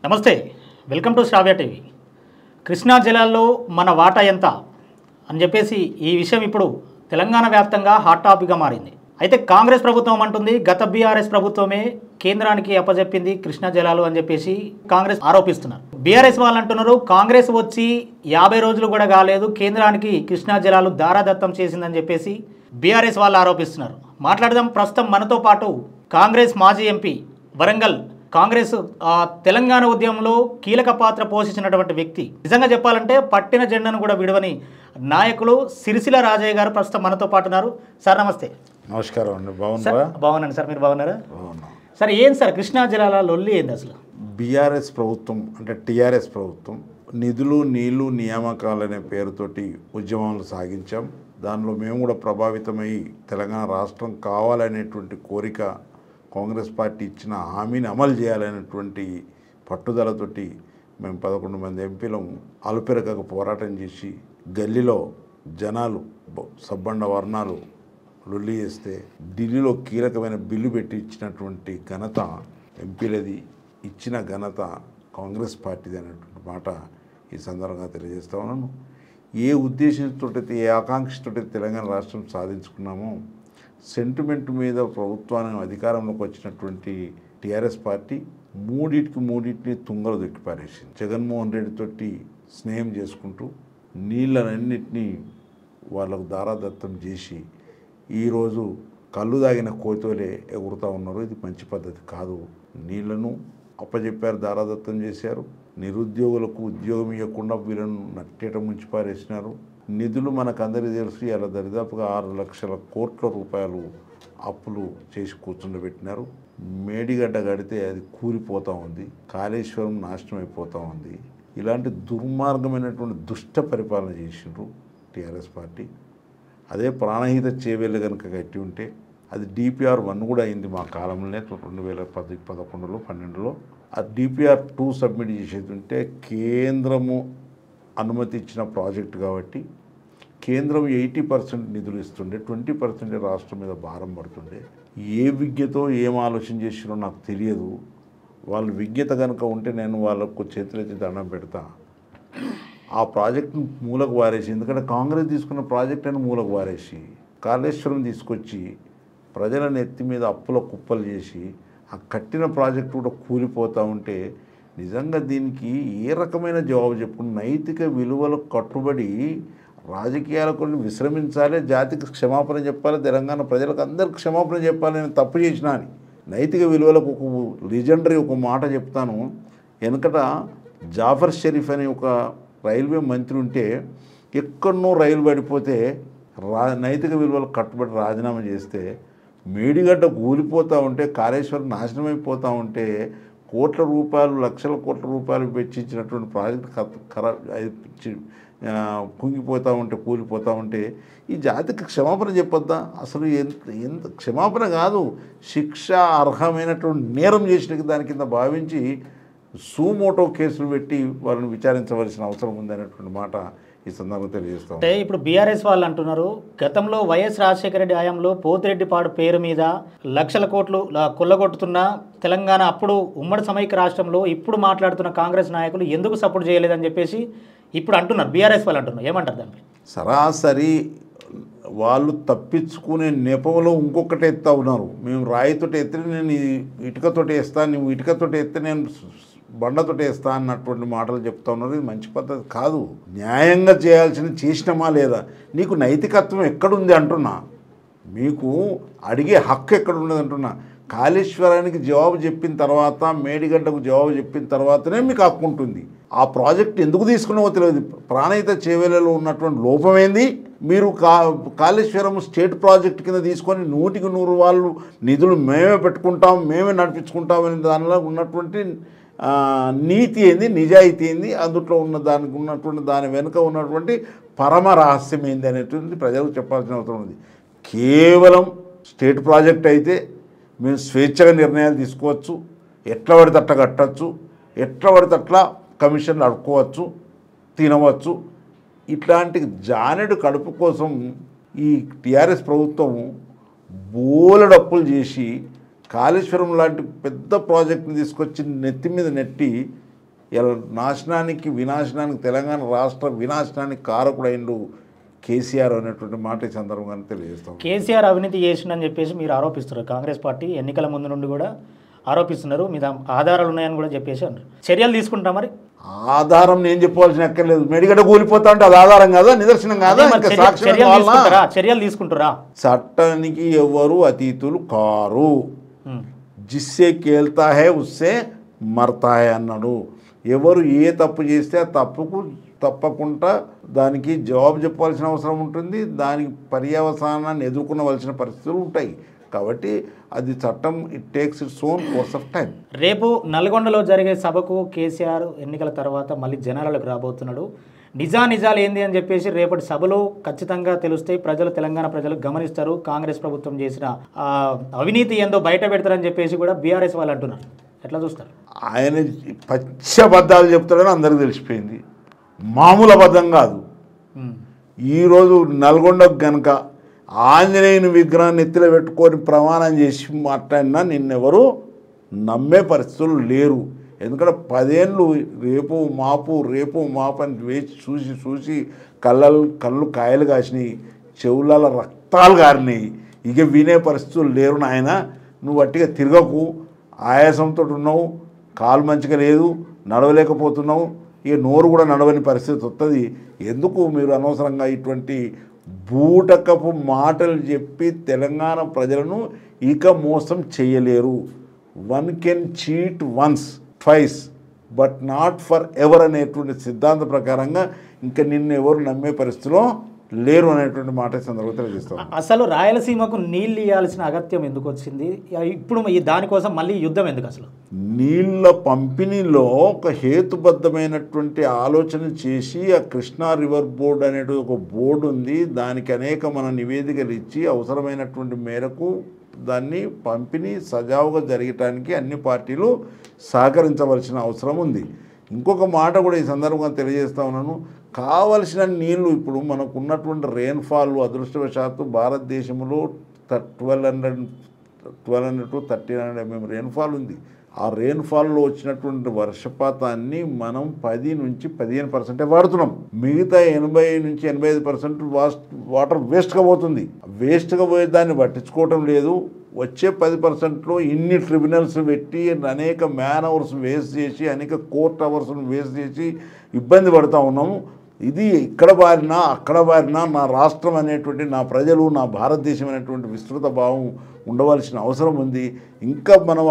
నమస్తే, welcome to Shravya TV. Krishna జిల్లాలో మన వాటా ఎంత అని చెప్పేసి ఈ విషయం ఇప్పుడు తెలంగాణ వ్యాప్తంగా హాట్ టాపిక్గా మారింది. అయితే కాంగ్రెస్ ప్రభుత్వం అంటుంది గత బీఆర్ఎస్ ప్రభుత్వమే కేంద్రానికి అప్పజెప్పింది కృష్ణా జలాలు అని చెప్పేసి కాంగ్రెస్ ఆరోపిస్తున్నారు. బీఆర్ఎస్ వాళ్ళు అంటున్నారు కాంగ్రెస్ వచ్చి 50 రోజులు కూడా కాలేదు, కేంద్రానికి కృష్ణా జలాలు దారాదత్తం చేసిందని చెప్పేసి బీఆర్ఎస్ వాళ్ళు ఆరోపిస్తున్నారు. మాట్లాడదాం. ప్రస్తుతం మనతో పాటు కాంగ్రెస్ మాజీ ఎంపీ, వరంగల్ కాంగ్రెస్ తెలంగాణ ఉద్యమంలో కీలక పాత్ర పోషించినటువంటి వ్యక్తి, నిజంగా చెప్పాలంటే పట్టిన జెండాను కూడా విడవని నాయకులు సిరిసిల్ల రాజయ్య గారు ప్రస్తుతం మనతో పాటు ఉన్నారు. సార్ నమస్తే. నమస్కారం అండి. బాగున్నారా? బాగున్నాను సార్, మీరు బాగున్నారా? బాగున్నా సార్. ఏం సార్ కృష్ణా జలాల లొల్లి ఏంది అసలు? బీఆర్ఎస్ ప్రభుత్వం అంటే టీఆర్ఎస్ ప్రభుత్వం నిధులు నీళ్లు నియామకాలనే పేరుతోటి ఉద్యమాలు సాగించాం. దానిలో మేము కూడా ప్రభావితమై తెలంగాణ రాష్ట్రం కావాలనేటువంటి కోరిక, కాంగ్రెస్ పార్టీ ఇచ్చిన హామీని అమలు చేయాలనేటువంటి పట్టుదలతోటి మేము 11 మంది ఎంపీలం అలుపెరగక పోరాటం చేసి గల్లీలో జనాలు సబ్బండ వర్ణాలు లొల్లి చేస్తే ఢిల్లీలో కీలకమైన బిల్లు పెట్టి ఇచ్చినటువంటి ఘనత ఎంపీలది, ఇచ్చిన ఘనత కాంగ్రెస్ పార్టీది అనేటువంటి మాట ఈ సందర్భంగా తెలియజేస్తా ఉన్నాను. ఏ ఉద్దేశంతో, ఏ ఆకాంక్షతో తెలంగాణ రాష్ట్రం సాధించుకున్నామో సెంటిమెంట్ మీద ప్రభుత్వాన్ని అధికారంలోకి వచ్చినటువంటి టీఆర్ఎస్ పార్టీ మూడింటిని తుంగలు దొక్కి పారేసింది. జగన్మోహన్ రెడ్డి తోటి స్నేహం చేసుకుంటూ నీళ్ళనన్నింటినీ వాళ్ళకు దారాదత్తం చేసి ఈరోజు కళ్ళు దాగిన కోతోలే ఎగురుతూ ఉన్నారు. ఇది మంచి పద్ధతి కాదు. నీళ్లను అప్పచెప్పారు, దారాదత్తం చేశారు. నిరుద్యోగులకు ఉద్యోగం ఇవ్వకుండా వీళ్ళను నట్టేట ముంచి పారేసినారు. నిధులు మనకందరికీ తెలుసు. ఇలా దరిదాపుగా 6 లక్షల కోట్ల రూపాయలు అప్పులు చేసి కూర్చుండబెట్టినారు. మేడిగడ్డ కడితే అది కూలిపోతూ ఉంది, కాళేశ్వరం నాశనం అయిపోతూ ఉంది. ఇలాంటి దుర్మార్గమైనటువంటి దుష్ట పరిపాలన చేసిండ్రు టీఆర్ఎస్ పార్టీ. అదే ప్రాణహిత చేవేళ్ళు కనుక కట్టి ఉంటే అది DPR 1 కూడా అయింది మా కాలంలోనే, 2010, 2011, 2012లో. ఆ DPR 2 సబ్మిట్ చేసేది ఉంటే కేంద్రము అనుమతి ఇచ్చిన ప్రాజెక్టు కాబట్టి కేంద్రం 80% నిధులు ఇస్తుండే, 20% రాష్ట్రం మీద భారం పడుతుండే. ఏ విజ్ఞతో ఏం ఆలోచన చేసినో నాకు తెలియదు. వాళ్ళు విజ్ఞత కనుక ఉంటే నేను వాళ్ళకు చేతులెత్తి దండం పెడతా. ఆ ప్రాజెక్టును మూలకు వారేసి, ఎందుకంటే కాంగ్రెస్ తీసుకున్న ప్రాజెక్ట్ అని మూలకు వారేసి కాళేశ్వరం తీసుకొచ్చి ప్రజల నెత్తి మీద అప్పుల కుప్పలు చేసి ఆ కట్టిన ప్రాజెక్టు కూడా కూలిపోతూ ఉంటే నిజంగా దీనికి ఏ రకమైన జవాబు చెప్పుకుని నైతిక విలువలకు కట్టుబడి రాజకీయాలకు విశ్రమించాలి, జాతికి క్షమాపణ చెప్పాలి, తెలంగాణ ప్రజలకు అందరికి క్షమాపణ చెప్పాలి. నేను తప్పు చేసినా అని నైతిక విలువలకు ఒక లిజెండరీ ఒక మాట చెప్తాను. వెనకట జాఫర్ షరీఫ్ అనే ఒక రైల్వే మంత్రి ఉంటే ఎక్కడనో రైలు పడిపోతే నైతిక విలువలకు కట్టుబడి రాజీనామా చేస్తే మేడిగడ్డ కూలిపోతూ ఉంటే, కాళేశ్వరం నాశనం అయిపోతూ ఉంటే, కోట్ల రూపాయలు, లక్షల కోట్ల రూపాయలు వెచ్చించినటువంటి ప్రాజెక్టు కుంగిపోతూ ఉంటే, కూలిపోతూ ఉంటే ఈ జాతికి క్షమాపణ చెప్పొద్దా? అసలు ఎంత క్షమాపణ కాదు, శిక్ష అర్హమైనటువంటి నేరం చేసిన దాని కింద భావించి సూమోటో కేసులు పెట్టి వాళ్ళని విచారించవలసిన అవసరం ఉందనేటువంటి మాట ఈ సందర్భంగా తెలియజేస్తాం. అంటే ఇప్పుడు బీఆర్ఎస్ వాళ్ళు అంటున్నారు గతంలో వైఎస్ రాజశేఖర రెడ్డి హయాంలో పోతిరెడ్డిపాడు పేరు మీద లక్షల కోట్లు కొల్లగొట్టుతున్న తెలంగాణ అప్పుడు ఉమ్మడి సమైక్య రాష్ట్రంలో ఇప్పుడు మాట్లాడుతున్న కాంగ్రెస్ నాయకులు ఎందుకు సపోర్ట్ చేయలేదని చెప్పేసి ఇప్పుడు అంటున్నారు. బీఆర్ఎస్ వాళ్ళు అంటున్నారు. ఏమంటారు దాన్ని? సరాసరి వాళ్ళు తప్పించుకునే నెపంలో ఇంకొకటి ఎత్తా ఉన్నారు. మేము రాయితోటి ఎత్తే నేను ఇటుకతోటి వేస్తాను, నువ్వు ఇటుకతోటి ఎత్తే నేను బండతోటి వేస్తా అన్నటువంటి మాటలు చెప్తా ఉన్నారు. ఇది మంచి పద్ధతి కాదు. న్యాయంగా చేసినమా లేదా? నీకు నైతికత్వం ఎక్కడుంది అంటున్నా, మీకు అడిగే హక్కు ఎక్కడున్నది అంటున్నా. కాళేశ్వరానికి జవాబు చెప్పిన తర్వాత, మేడిగడ్డకు జవాబు చెప్పిన తర్వాతనే మీకు హక్కు ఉంటుంది. ఆ ప్రాజెక్ట్ ఎందుకు తీసుకున్నావో తెలియదు. ప్రాణహిత చేవేలలో ఉన్నటువంటి లోపమేంది? మీరు కాళేశ్వరం స్టేట్ ప్రాజెక్ట్ కింద తీసుకొని 100కి 100 వాళ్ళు నిధులు మేమే పెట్టుకుంటాం, మేమే నడిపించుకుంటామని దానిలో ఉన్నటువంటి నీతి ఏంది, నిజాయితీ ఏంది, అందులో ఉన్న దానికి ఉన్నటువంటి దాని వెనుక ఉన్నటువంటి పరమ రహస్యం ఏంది అనేటువంటి ప్రజలకు చెప్పాల్సిన అవసరం ఉంది. కేవలం స్టేట్ ప్రాజెక్ట్ అయితే మేము స్వేచ్ఛగా నిర్ణయాలు తీసుకోవచ్చు, ఎట్లా పడితే అట్లా కట్టచ్చు, ఎట్లా పడితే అట్లా కమిషన్లు అడుక్కోవచ్చు, తినవచ్చు. ఇట్లాంటి జానెడు కడుపు కోసం ఈ టీఆర్ఎస్ ప్రభుత్వం బోలెడప్పులు చేసి కాళేశ్వరం లాంటి పెద్ద ప్రాజెక్టుని తీసుకొచ్చి నెత్తి మీద నెట్టి ఇలా నాశనానికి వినాశనానికి తెలంగాణ రాష్ట్ర వినాశనానికి కారకుడైండు కేసీఆర్ అనేటువంటి మాట ఈ సందర్భంగా తెలియజేస్తాం. కేసీఆర్ అవినీతి చేసిండని చెప్పేసి మీరు ఆరోపిస్తున్నారు. కాంగ్రెస్ పార్టీ ఎన్నికల ముందు నుండి కూడా ఆరోపిస్తున్నారు. మీద ఆధారాలు ఉన్నాయని కూడా చెప్పేసి అన్నారు. చర్యలు తీసుకుంటాం. మరి ఆధారం నేను చెప్పవలసిన అక్కర్లేదు. మెడిగడ కూలిపోతా అంటే అది ఆధారం కాదా, నిదర్శనం కాదా, చర్యలు తీసుకుంటారా? చట్టానికి ఎవరు అతీతులు కారు. జిస్సే కేల్తా హే ఉస్సే మర్తా హే అన్నాడు. ఎవరు ఏ తప్పు చేస్తే ఆ తప్పుకు తప్పకుండా దానికి జవాబు చెప్పాల్సిన అవసరం ఉంటుంది. దానికి పర్యవసానాన్ని ఎదుర్కొనవలసిన పరిస్థితులు ఉంటాయి. కాబట్టి అది చట్టం it takes its own course of time. రేపు నల్గొండలో జరిగే సభకు కేసీఆర్ ఎన్నికల తర్వాత మళ్ళీ జనాలకు రాబోతున్నాడు. నిజాలు ఏంది అని చెప్పేసి రేపటి సభలో ఖచ్చితంగా తెలుస్తాయి. తెలంగాణ ప్రజలు గమనిస్తారు. కాంగ్రెస్ ప్రభుత్వం చేసిన అవినీతి ఏందో బయట పెడతారని చెప్పేసి కూడా బీఆర్ఎస్ వాళ్ళు అంటున్నారు. ఎట్లా చూస్తారు? ఆయన పచ్చ అబద్ధాలు చెప్తాడని అందరికీ తెలిసిపోయింది. మామూలు అబద్ధం కాదు. ఈరోజు నల్గొండకు గనక ఆంజనేయుని విగ్రహాన్ని ఎత్తిలో పెట్టుకొని ప్రమాణం చేసి మాట్లాడినా నిన్నెవరు నమ్మే పరిస్థితులు లేరు. ఎందుకంటే 10 ఏళ్ళు రేపు మాపు అని వేచి చూసి కళ్ళు కాయలు కాసినాయి, చెవుల రక్తాలు గారినాయి. ఇక వినే పరిస్థితులు లేరు. నాయన నువ్వు వట్టిగా తిరగకు, ఆయాసంతో ఉన్నావు, కాలు మంచిగా లేదు, నడవలేకపోతున్నావు, ఇక నోరు కూడా నడవని పరిస్థితి వస్తుంది. ఎందుకు మీరు అనవసరంగా ఇటువంటి బూటకపు మాటలు చెప్పి తెలంగాణ ప్రజలను ఇక మోసం చేయలేరు. One can cheat once twice but not for ever అనేటువంటి సిద్ధాంత ప్రకారంగా ఇంకా నిన్ను ఎవరు నమ్మే పరిస్థితిలో లేరు అనేటువంటి మాట సందర్భంగా తెలియజేస్తాం. అసలు రాయలసీమకు నీళ్ళు ఇవ్వాల్సిన అగత్యం ఎందుకు వచ్చింది? ఇప్పుడు దానికోసం మళ్ళీ యుద్ధం ఎందుకు? అసలు నీళ్ళ పంపిణీలో ఒక హేతుబద్ధమైనటువంటి ఆలోచన చేసి ఆ కృష్ణా రివర్ బోర్డు అనేది ఒక బోర్డు ఉంది. దానికి అనేక మన నివేదికలు ఇచ్చి అవసరమైనటువంటి మేరకు దాన్ని పంపిణీ సజావుగా జరగటానికి అన్ని పార్టీలు సహకరించవలసిన అవసరం ఉంది. ఇంకొక మాట కూడా ఈ సందర్భంగా తెలియజేస్తా ఉన్నాను. కావలసిన నీళ్లు ఇప్పుడు మనకు ఉన్నటువంటి రెయిన్ఫాల్ అదృష్టవశాత్తు భారతదేశంలో 1200 to 1300 mm రెయిన్ఫాల్ ఉంది. ఆ రెయిన్ఫాల్లో వచ్చినటువంటి వర్షపాతాన్ని మనం 10 నుంచి 15% వాడుతున్నాం. మిగతా 80 నుంచి 85% వాటర్ వేస్ట్గా పోతుంది. వేస్ట్గా పోయే దాన్ని పట్టించుకోవటం లేదు. వచ్చే 10%లో ఇన్ని ట్రిబ్యునల్స్ పెట్టి అనేక మ్యాన్ అవర్స్ వేస్ట్ చేసి అనేక కోర్ట్ అవర్స్ను వేస్ట్ చేసి ఇబ్బంది పడుతూ ఉన్నాము. ఇది ఇక్కడ బారినా అక్కడ బారినా నా రాష్ట్రం అనేటువంటి, నా ప్రజలు, నా భారతదేశం అనేటువంటి విస్తృత భావం ఉండవలసిన అవసరం ఉంది. ఇంకా మనం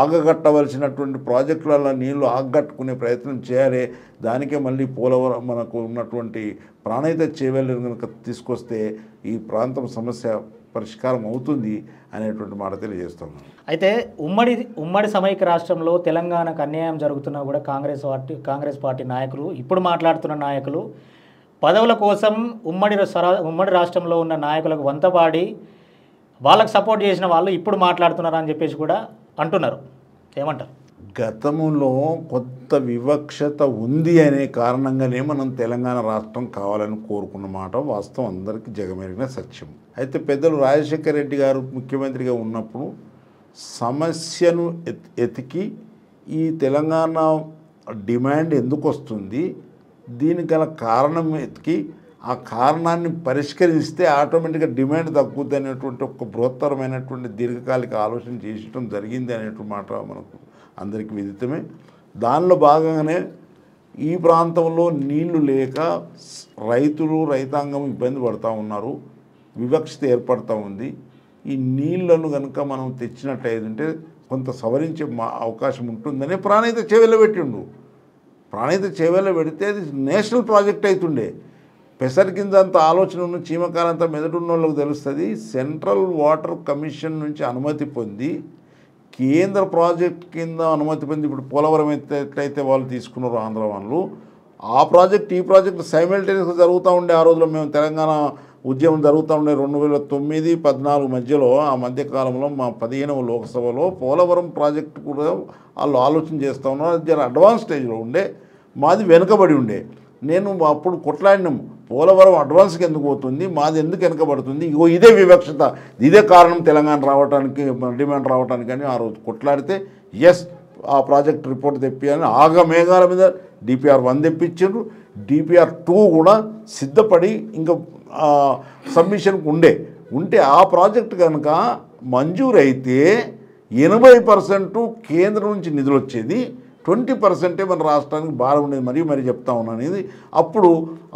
ఆగగట్టవలసినటువంటి ప్రాజెక్టులలో నీళ్లు ఆగగట్టుకునే ప్రయత్నం చేయాలి. దానికే మళ్ళీ పోలవరం మనకు ఉన్నటువంటి ప్రాణహిత చేవెళ్ళను కనుక తీసుకొస్తే ఈ ప్రాంతం సమస్య పరిష్కారం అవుతుంది అనేటువంటి మాట తెలియజేస్తున్నాను. అయితే ఉమ్మడి సమైక్య రాష్ట్రంలో తెలంగాణకు అన్యాయం జరుగుతున్నా కూడా కాంగ్రెస్ పార్టీ నాయకులు, ఇప్పుడు మాట్లాడుతున్న నాయకులు పదవుల కోసం ఉమ్మడి రాష్ట్రంలో ఉన్న నాయకులకు వంతపాడి వాళ్ళకు సపోర్ట్ చేసిన వాళ్ళు ఇప్పుడు మాట్లాడుతున్నారు అని చెప్పేసి కూడా అంటున్నారు. ఏమంటారు? గతంలో కొంత వివక్షత ఉంది అనే కారణంగానే మనం తెలంగాణ రాష్ట్రం కావాలని కోరుకున్న మాట వాస్తవం, అందరికీ జగమెరిగిన సత్యం. అయితే పెద్దలు రాజశేఖర రెడ్డి గారు ముఖ్యమంత్రిగా ఉన్నప్పుడు సమస్యను ఎతికి ఈ తెలంగాణ డిమాండ్ ఎందుకు వస్తుంది, దీనికి గల కారణం ఎతికి ఆ కారణాన్ని పరిష్కరిస్తే ఆటోమేటిక్గా డిమాండ్ తగ్గుద్ది అనేటువంటి ఒక బృహత్తరమైనటువంటి దీర్ఘకాలిక ఆలోచన చేయడం జరిగింది అనేటువంటి మాట మనకు అందరికీ విదితమే. దానిలో భాగంగానే ఈ ప్రాంతంలో నీళ్లు లేక రైతాంగం ఇబ్బంది పడుతూ ఉన్నారు, వివక్షత ఏర్పడుతూ ఉంది. ఈ నీళ్లను కనుక మనం తెచ్చినట్టయితే కొంత సవరించే అవకాశం ఉంటుందని ప్రాణహిత చేవెళ్ళ పెట్టిండు. ప్రాణహిత చేవెళ్ళ పెడితే అది నేషనల్ ప్రాజెక్ట్ అవుతుండే. పెసర్ కింద అంత ఆలోచన ఉన్న చీమకాలంతా మెదడున్న వాళ్ళకి తెలుస్తుంది. సెంట్రల్ వాటర్ కమిషన్ నుంచి అనుమతి పొంది కేంద్ర ప్రాజెక్ట్ కింద అనుమతి పొంది ఇప్పుడు పోలవరం ఎట్లయితే వాళ్ళు తీసుకున్నారు ఆంధ్ర వాళ్ళు, ఆ ప్రాజెక్ట్ ఈ ప్రాజెక్ట్ సైమల్టేనియస్గా జరుగుతూ ఉండే. ఆ రోజులో మేము తెలంగాణ ఉద్యమం జరుగుతూ ఉండే 2009-14 మధ్యలో, ఆ మధ్యకాలంలో మా 15వ లోక్సభలో పోలవరం ప్రాజెక్టు కూడా వాళ్ళు ఆలోచన చేస్తూ ఉన్నారు. అది జర అడ్వాన్స్ స్టేజ్లో ఉండే, మాది వెనుకబడి ఉండే. నేను అప్పుడు కొట్లాడినాము, పోలవరం అడ్వాన్స్కి ఎందుకు పోతుంది, మాది ఎందుకు వెనుకబడుతుంది, ఇగో ఇదే వివక్షత, ఇదే కారణం తెలంగాణ రావడానికి డిమాండ్ రావడానికి అని ఆ రోజు కొట్లాడితే ఎస్ ఆ ప్రాజెక్ట్ రిపోర్ట్ తెప్పియాలని ఆగమేఘాల మీద DPR-1 తెప్పించారు. DPR-2 కూడా సిద్ధపడి ఇంకా సబ్మిషన్కి ఉంటే ఆ ప్రాజెక్ట్ కనుక మంజూరైతే 80% కేంద్రం నుంచి నిధులు వచ్చేది, 20% మన రాష్ట్రానికి భారం ఉండేది. మరీ చెప్తా ఉన్నాను ఇది. అప్పుడు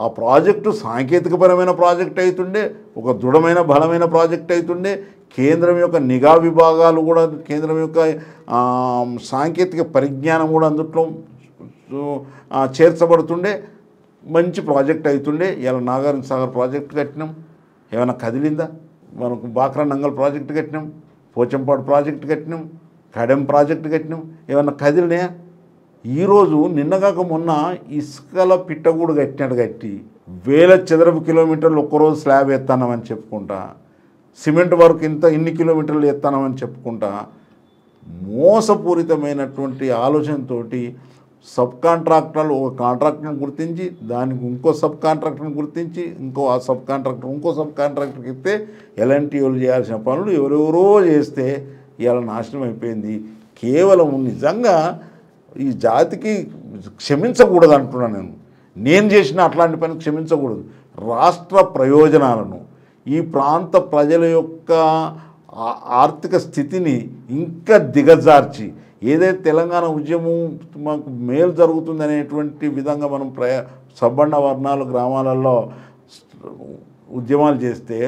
ఆ ప్రాజెక్టు సాంకేతికపరమైన ప్రాజెక్ట్ అవుతుండే, ఒక దృఢమైన బలమైన ప్రాజెక్ట్ అవుతుండే. కేంద్రం యొక్క నిఘా విభాగాలు కూడా, కేంద్రం యొక్క సాంకేతిక పరిజ్ఞానం కూడా అందులో చేర్చబడుతుండే. మంచి ప్రాజెక్ట్ అవుతుండే. ఇలా నాగార్జున సాగర్ ప్రాజెక్ట్ కట్టినాం, ఏమైనా కదిలిందా? మనకు బాక్రా నంగల్ ప్రాజెక్టు కట్టినాం, పోచంపాడు ప్రాజెక్టు కట్టినాం, కడెం ప్రాజెక్టు కట్టినాం, ఏమన్నా కదిలినాయా? ఈరోజు నిన్నగాక మొన్న ఇసుకల పిట్టగూడు కట్టి 1000 చదరపు కిలోమీటర్లు ఒక్కరోజు స్లాబ్ ఎత్తానమని చెప్పుకుంటా, సిమెంట్ వర్క్ ఇన్ని కిలోమీటర్లు ఎత్తానమని చెప్పుకుంటా, మోసపూరితమైనటువంటి ఆలోచనతో సబ్ కాంట్రాక్టర్లు ఒక కాంట్రాక్టర్ని గుర్తించి, దానికి ఇంకో సబ్ కాంట్రాక్టర్ని గుర్తించి, ఆ సబ్ కాంట్రాక్టర్ ఇంకో సబ్ కాంట్రాక్టర్కి ఇస్తే ఎలాంటి వాళ్ళు చేయాల్సిన పనులు ఎవరెవరో చేస్తే ఇవాళ నాశనం అయిపోయింది. కేవలం నిజంగా ఈ జాతికి క్షమించకూడదు అంటున్నాను నేను చేసిన అట్లాంటి పని క్షమించకూడదు. రాష్ట్ర ప్రయోజనాలను, ఈ ప్రాంత ప్రజల యొక్క ఆర్థిక స్థితిని ఇంకా దిగజార్చి ఏదైతే తెలంగాణ ఉద్యమం మాకు మేలు జరుగుతుందనేటువంటి విధంగా మనం సబ్బండ వర్ణాలు గ్రామాలలో ఉద్యమాలు చేస్తే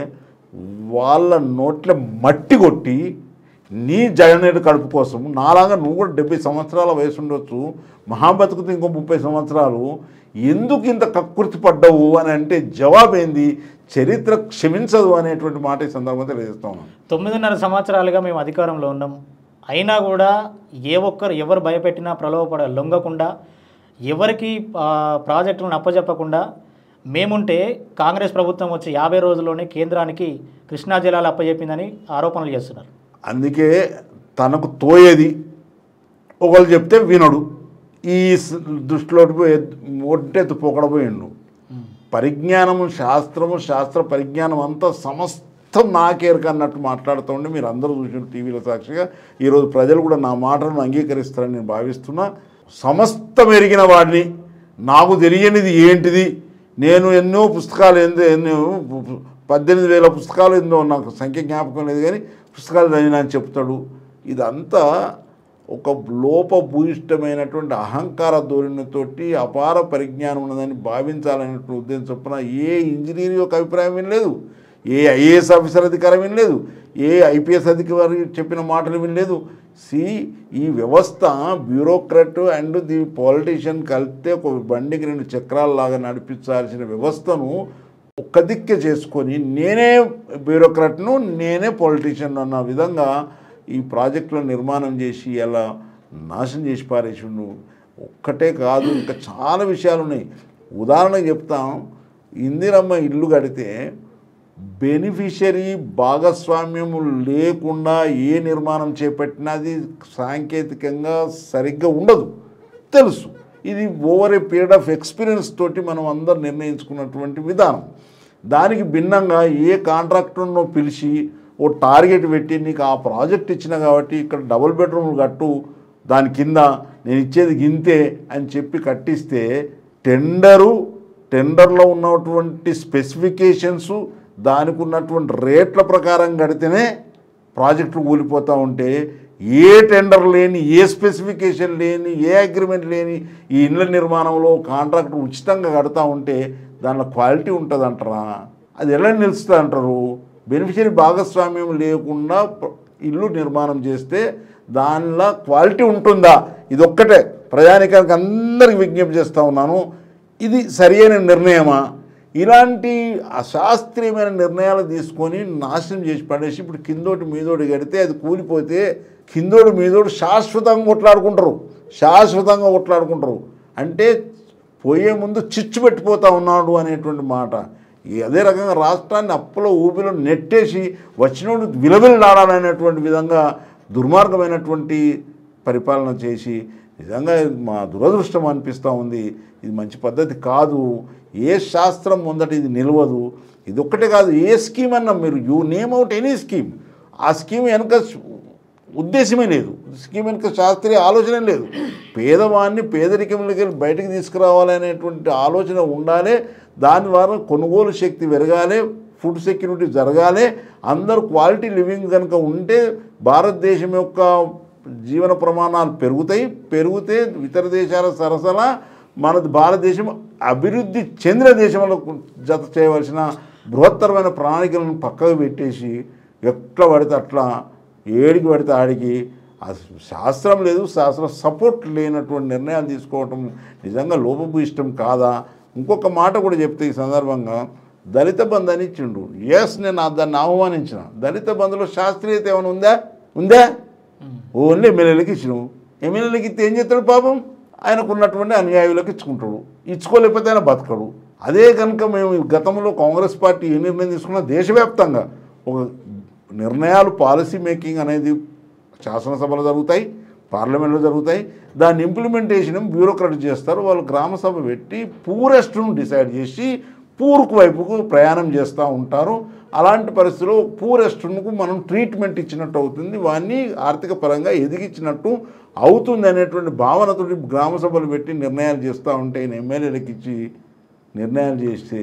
వాళ్ళ నోట్ల మట్టి కొట్టి నీ జగనేడు కడుపు కోసం నాలాగా నువ్వు కూడా 70 సంవత్సరాల వయసు ఉండొచ్చు, మహాబతుకుతో ఇంకో 30 సంవత్సరాలు, ఎందుకు ఇంత కక్కుర్తి పడ్డావు అని అంటే జవాబేంది? చరిత్ర క్షమించదు అనేటువంటి మాట ఈ సందర్భంగా తెలియజేస్తా ఉన్నాను. 9.5 సంవత్సరాలుగా మేము అధికారంలో ఉన్నాం, అయినా కూడా ఎవరు భయపెట్టినా లొంగకుండా, ఎవరికి ప్రాజెక్టులను అప్పజెప్పకుండా మేముంటే కాంగ్రెస్ ప్రభుత్వం వచ్చి 50 రోజుల్లోనే కేంద్రానికి కృష్ణా జలాలు అప్పజెప్పిందని ఆరోపణలు చేస్తున్నారు. అందుకే తనకు తోయేది ఒకళ్ళు చెప్తే వినడు, ఈ దృష్టిలో ఒట్టెత్తు పొగడపోయిండు. పరిజ్ఞానము, శాస్త్ర పరిజ్ఞానం అంతా సమస్తం నాకేరక అన్నట్టు మాట్లాడుతూ ఉండి మీరు అందరూ చూసిన టీవీల సాక్షిగా ఈరోజు ప్రజలు కూడా నా మాటలను అంగీకరిస్తారని నేను భావిస్తున్నా. సమస్తం ఎరిగిన వాడిని, నాకు తెలియనిది ఏంటిది, నేను ఎన్నో పుస్తకాలు ఎన్నో 18,000 పుస్తకాలు ఎన్నో, నాకు సంఖ్య జ్ఞాపకం లేదు కానీ పుస్తకాలు చదివినా అని చెప్తాడు. ఇదంతా ఒక లోపభూయిష్టమైనటువంటి అహంకార ధోరణితోటి అపార పరిజ్ఞానం ఉన్నదని భావించాలనేటువంటి ఉద్దేశం చొప్పున ఏ ఇంజనీర్ యొక్క అభిప్రాయం వినలేదు, ఏ IAS ఆఫీసర్ అధికారం వినలేదు, ఏ IPS అధికారి చెప్పిన మాటలు వినలేదు. ఈ వ్యవస్థ బ్యూరోక్రాట్ అండ్ ది పాలిటీషియన్ కలిపితే ఒక బండికి 2 చక్రాలలాగా నడిపించాల్సిన వ్యవస్థను ఒక్క దిక్కే చేసుకొని నేనే బ్యూరోక్రాట్ను నేనే పాలిటీషియన్ అన్న విధంగా ఈ ప్రాజెక్టులను నిర్మాణం చేసి అలా నాశనం చేసి పారేసిండు. ఒక్కటే కాదు, ఇంకా చాలా విషయాలు ఉన్నాయి. ఉదాహరణకు చెప్తాం, ఇందిరమ్మ ఇల్లు కడితే బెనిఫిషరీ భాగస్వామ్యం లేకుండా ఏ నిర్మాణం చేపట్టినా అది సాంకేతికంగా సరిగ్గా ఉండదు, తెలుసు. ఇది over a period of experience తోటి మనం అందరు నిర్ణయించుకున్నటువంటి విధానం. దానికి భిన్నంగా ఏ కాంట్రాక్టర్ను పిలిచి ఓ టార్గెట్ పెట్టి నీకు ఆ ప్రాజెక్ట్ ఇచ్చిన కాబట్టి ఇక్కడ డబుల్ బెడ్రూమ్లు కట్టు, దాని కింద నేను ఇచ్చేది గింతే అని చెప్పి కట్టిస్తే టెండర్లో ఉన్నటువంటి స్పెసిఫికేషన్సు దానికి ఉన్నటువంటి రేట్ల ప్రకారం కడితేనే ప్రాజెక్టులు కూలిపోతూ ఉంటే, ఏ టెండర్ లేని, ఏ స్పెసిఫికేషన్ లేని, ఏ అగ్రిమెంట్ లేని ఈ ఇండ్ల నిర్మాణంలో కాంట్రాక్టర్ ఉచితంగా కడతా ఉంటే దానిలో క్వాలిటీ ఉంటుంది అంటారా? అది ఎలా నిలుస్తుంది అంటారు? బెనిఫిషరీ భాగస్వామ్యం లేకుండా ఇల్లు నిర్మాణం చేస్తే దానిలో క్వాలిటీ ఉంటుందా? ఇది ఒక్కటే ప్రజానికానికి అందరికి విజ్ఞప్తి చేస్తూ ఉన్నాను. ఇది సరైన నిర్ణయమా? ఇలాంటి అశాస్త్రీయమైన నిర్ణయాలు తీసుకొని నాశనం చేసి పడేసి ఇప్పుడు కిందోటి మీదోటి కడితే అది కూలిపోతే కిందోడు మీదోడు శాశ్వతంగా కొట్లాడుకుంటారు. అంటే పోయే ముందు చిచ్చు పెట్టిపోతూ ఉన్నాడు అనేటువంటి మాట. అదే రకంగా రాష్ట్రాన్ని అప్పులో ఊపిలో నెట్టేసి వచ్చినోడు విలవిల్లాడాలనేటువంటి విధంగా దుర్మార్గమైనటువంటి పరిపాలన చేసి నిజంగా మా దురదృష్టం అనిపిస్తూ ఉంది. ఇది మంచి పద్ధతి కాదు. ఏ శాస్త్రం ముందట ఇది నిలవదు. ఇది ఒక్కటే కాదు, ఏ స్కీమ్ అన్నా మీరు నేమ్ అవుట్ ఎనీ స్కీమ్, ఆ స్కీమ్ వెనక ఉద్దేశమే లేదు, స్కీమ్ వెనుక శాస్త్రీయ ఆలోచన లేదు. పేదవాడిని పేదరికంలోకి వెళ్ళి బయటకు తీసుకురావాలనేటువంటి ఆలోచన ఉండాలి. దాని ద్వారా కొనుగోలు శక్తి పెరగాలి, ఫుడ్ సెక్యూరిటీ జరగాలి. అందరూ క్వాలిటీ లివింగ్ కనుక ఉంటే భారతదేశం యొక్క జీవన ప్రమాణాలు పెరిగితే ఇతర దేశాల సరసన మన భారతదేశం అభివృద్ధి చెందిన దేశంలో జత చేయవలసిన బృహత్తరమైన ప్రణాళికలను పక్కకు పెట్టేసి ఎట్లా పడితే అట్లా ఏడికి పడితే ఆడికి శాస్త్రం లేదు, శాస్త్ర సపోర్ట్ లేనటువంటి నిర్ణయాలు తీసుకోవటం నిజంగా లోపభూయిష్టం కాదా? ఇంకొక మాట కూడా చెప్తే ఈ సందర్భంగా, దళిత బంధు అని ఇచ్చిండు. ఎస్, నేను దాన్ని ఆహ్వానించిన. దళిత బంధులో శాస్త్రీయత ఏమైనా ఉందా? ఓన్లీ ఎమ్మెల్యేలకు ఇచ్చినావు. ఎమ్మెల్యేలకు ఇస్తే ఏం చేస్తాడు పాపం? ఆయనకు ఉన్నటువంటి అనుయాయులకు ఇచ్చుకుంటాడు. ఇచ్చుకోలేకపోతే ఆయన బతకడు. అదే కనుక మేము గతంలో కాంగ్రెస్ పార్టీ ఏ నిర్ణయం తీసుకున్నా దేశవ్యాప్తంగా ఒక నిర్ణయాలు పాలసీ మేకింగ్ అనేది శాసనసభలో జరుగుతాయి, పార్లమెంట్లో జరుగుతాయి. దాన్ని ఇంప్లిమెంటేషన్ బ్యూరోక్రాట్ చేస్తారు. వాళ్ళు గ్రామ సభ పెట్టి పూరెస్ట్ను డిసైడ్ చేసి పూర్కు వైపుకు ప్రయాణం చేస్తూ ఉంటారు. అలాంటి పరిస్థితుల్లో పూరెస్ట్కు మనం ట్రీట్మెంట్ ఇచ్చినట్టు అవుతుంది, వాడిని ఆర్థిక పరంగా ఎదిగించినట్టు అవుతుంది అనేటువంటి భావనతో గ్రామ సభలు పెట్టి నిర్ణయాలు చేస్తూ ఉంటే ఎమ్మెల్యేలకు ఇచ్చి నిర్ణయాలు చేస్తే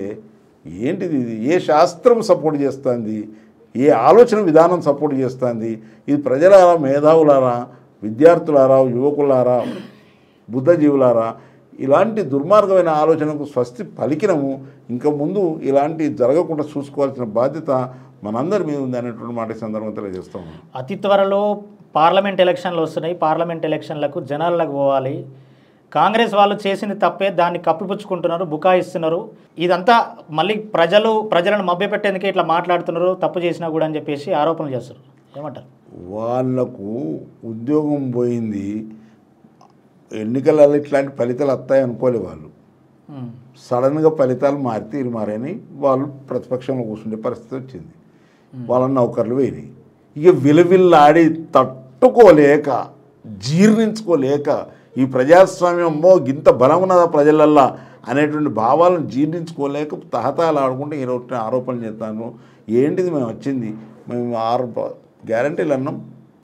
ఏంటిది? ఇది ఏ శాస్త్రం సపోర్ట్ చేస్తుంది? ఏ ఆలోచన విధానం సపోర్ట్ చేస్తుంది? ఇది ప్రజలారా, మేధావులారా, విద్యార్థులారా, యువకులారా, బుద్ధజీవులారా, ఇలాంటి దుర్మార్గమైన ఆలోచనకు స్వస్తి పలికినము. ఇంకా ముందు ఇలాంటి జరగకుండా చూసుకోవాల్సిన బాధ్యత మనందరి మీద ఉంది అనేటువంటి మాట సందర్భంగా తెలియజేస్తాము. అతి త్వరలో పార్లమెంట్ ఎలక్షన్లు వస్తున్నాయి. పార్లమెంట్ ఎలక్షన్లకు జనాలకు పోవాలి. కాంగ్రెస్ వాళ్ళు చేసింది తప్పే, దాన్ని కప్పిపుచ్చుకుంటున్నారు, బుకాయిస్తున్నారు. ఇదంతా మళ్ళీ ప్రజలను మభ్యపెట్టేందుకే ఇట్లా మాట్లాడుతున్నారు, తప్పు చేసినా కూడా అని చెప్పేసి ఆరోపణలు చేస్తారు. ఏమంటారు? వాళ్లకు ఉద్యోగం పోయింది, ఎన్నికలలో ఇట్లాంటి ఫలితాలు వస్తాయి అనుకోలే వాళ్ళు. సడన్గా ఫలితాలు మారని వాళ్ళు ప్రతిపక్షంలో కూర్చుండే పరిస్థితి వచ్చింది. వాళ్ళ నౌకర్లు పోయినాయి. ఇక విలవిల్లాడి తట్టుకోలేక, జీర్ణించుకోలేక, ఈ ప్రజాస్వామ్యమో గింత బలం ఉన్నదా ప్రజలల్లా అనేటువంటి భావాలను జీర్ణించుకోలేక తహతాలు ఆడుకుంటే ఈరోజు ఆరోపణలు చేస్తాను. ఏంటిది మేము వచ్చింది? మేము 6 గ్యారంటీలు అన్నాం,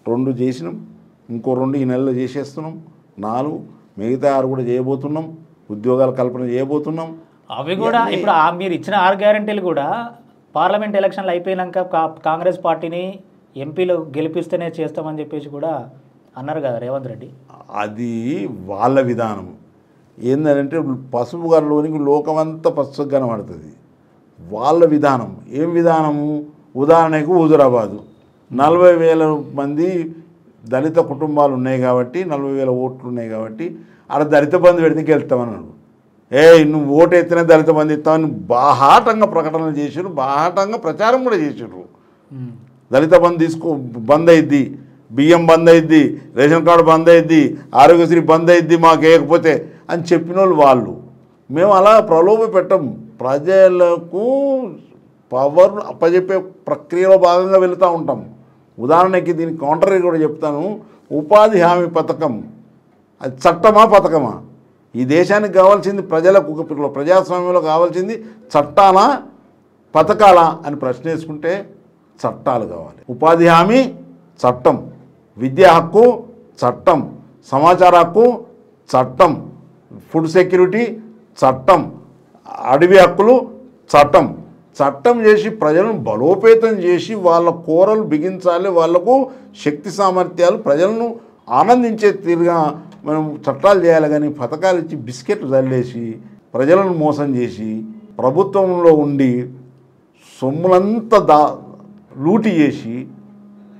2 చేసినాం, ఇంకో 2 ఈ నెలలో చేసేస్తున్నాం, 4 మిగతా 6 కూడా చేయబోతున్నాం, ఉద్యోగాల కల్పన చేయబోతున్నాం. అవి కూడా ఇప్పుడు మీరు ఇచ్చిన 6 గ్యారంటీలు కూడా పార్లమెంట్ ఎలక్షన్లు అయిపోయినాక కాంగ్రెస్ పార్టీని ఎంపీలు గెలిపిస్తేనే చేస్తామని చెప్పేసి కూడా అన్నారు కదా రేవంత్ రెడ్డి. అది వాళ్ళ విధానం. ఏంటంటే పసుపు గారిలోనికి లోకమంతా పసుపు కనబడుతుంది. వాళ్ళ విధానం ఏం విధానము? ఉదాహరణకు హుజురాబాదు 40,000 మంది దళిత కుటుంబాలు ఉన్నాయి కాబట్టి, 40,000 ఓట్లు ఉన్నాయి కాబట్టి ఆడ దళిత బంధు పెడితే వెళ్తామన్నాడు. నువ్వు ఓటు ఎత్తినా దళిత బంధు ఇస్తామని బాహాటంగా ప్రకటనలు చేసారు, బాహాటంగా ప్రచారం కూడా చేసారు. దళిత బంధు బంద్ అయింది, బియ్యం బంద్ అయింది, రేషన్ కార్డు బంద్ అయింది, ఆరోగ్యశ్రీ బంద్ అయింది మాకు వేయకపోతే అని చెప్పిన వాళ్ళు. మేము అలా ప్రలోభ పెట్టం. ప్రజలకు పవర్ అప్పచెప్పే ప్రక్రియలో భాగంగా వెళుతూ ఉంటాం. ఉదాహరణకి దీనికి కౌంటర్ కూడా చెప్తాను. ఉపాధి హామీ పథకం అది చట్టమా పథకమా? ఈ దేశానికి కావాల్సింది ప్రజలకు, ప్రజాస్వామ్యంలో కావాల్సింది చట్టాలా పథకాలా అని ప్రశ్న వేసుకుంటే చట్టాలు కావాలి. ఉపాధి హామీ చట్టం, విద్యా హక్కు చట్టం, సమాచార హక్కు చట్టం, ఫుడ్ సెక్యూరిటీ చట్టం, అడవి హక్కులు చట్టం. చట్టం చేసి ప్రజలను బలోపేతం చేసి వాళ్ళ కోరలు బిగించాలి. వాళ్లకు శక్తి సామర్థ్యాలు ప్రజలను ఆనందించే తీరుగా మనం చట్టాలు చేయాలి. కానీ పథకాలు ఇచ్చి బిస్కెట్లు చల్లేసి ప్రజలను మోసం చేసి ప్రభుత్వంలో ఉండి సొమ్ములంతా లూటి చేసి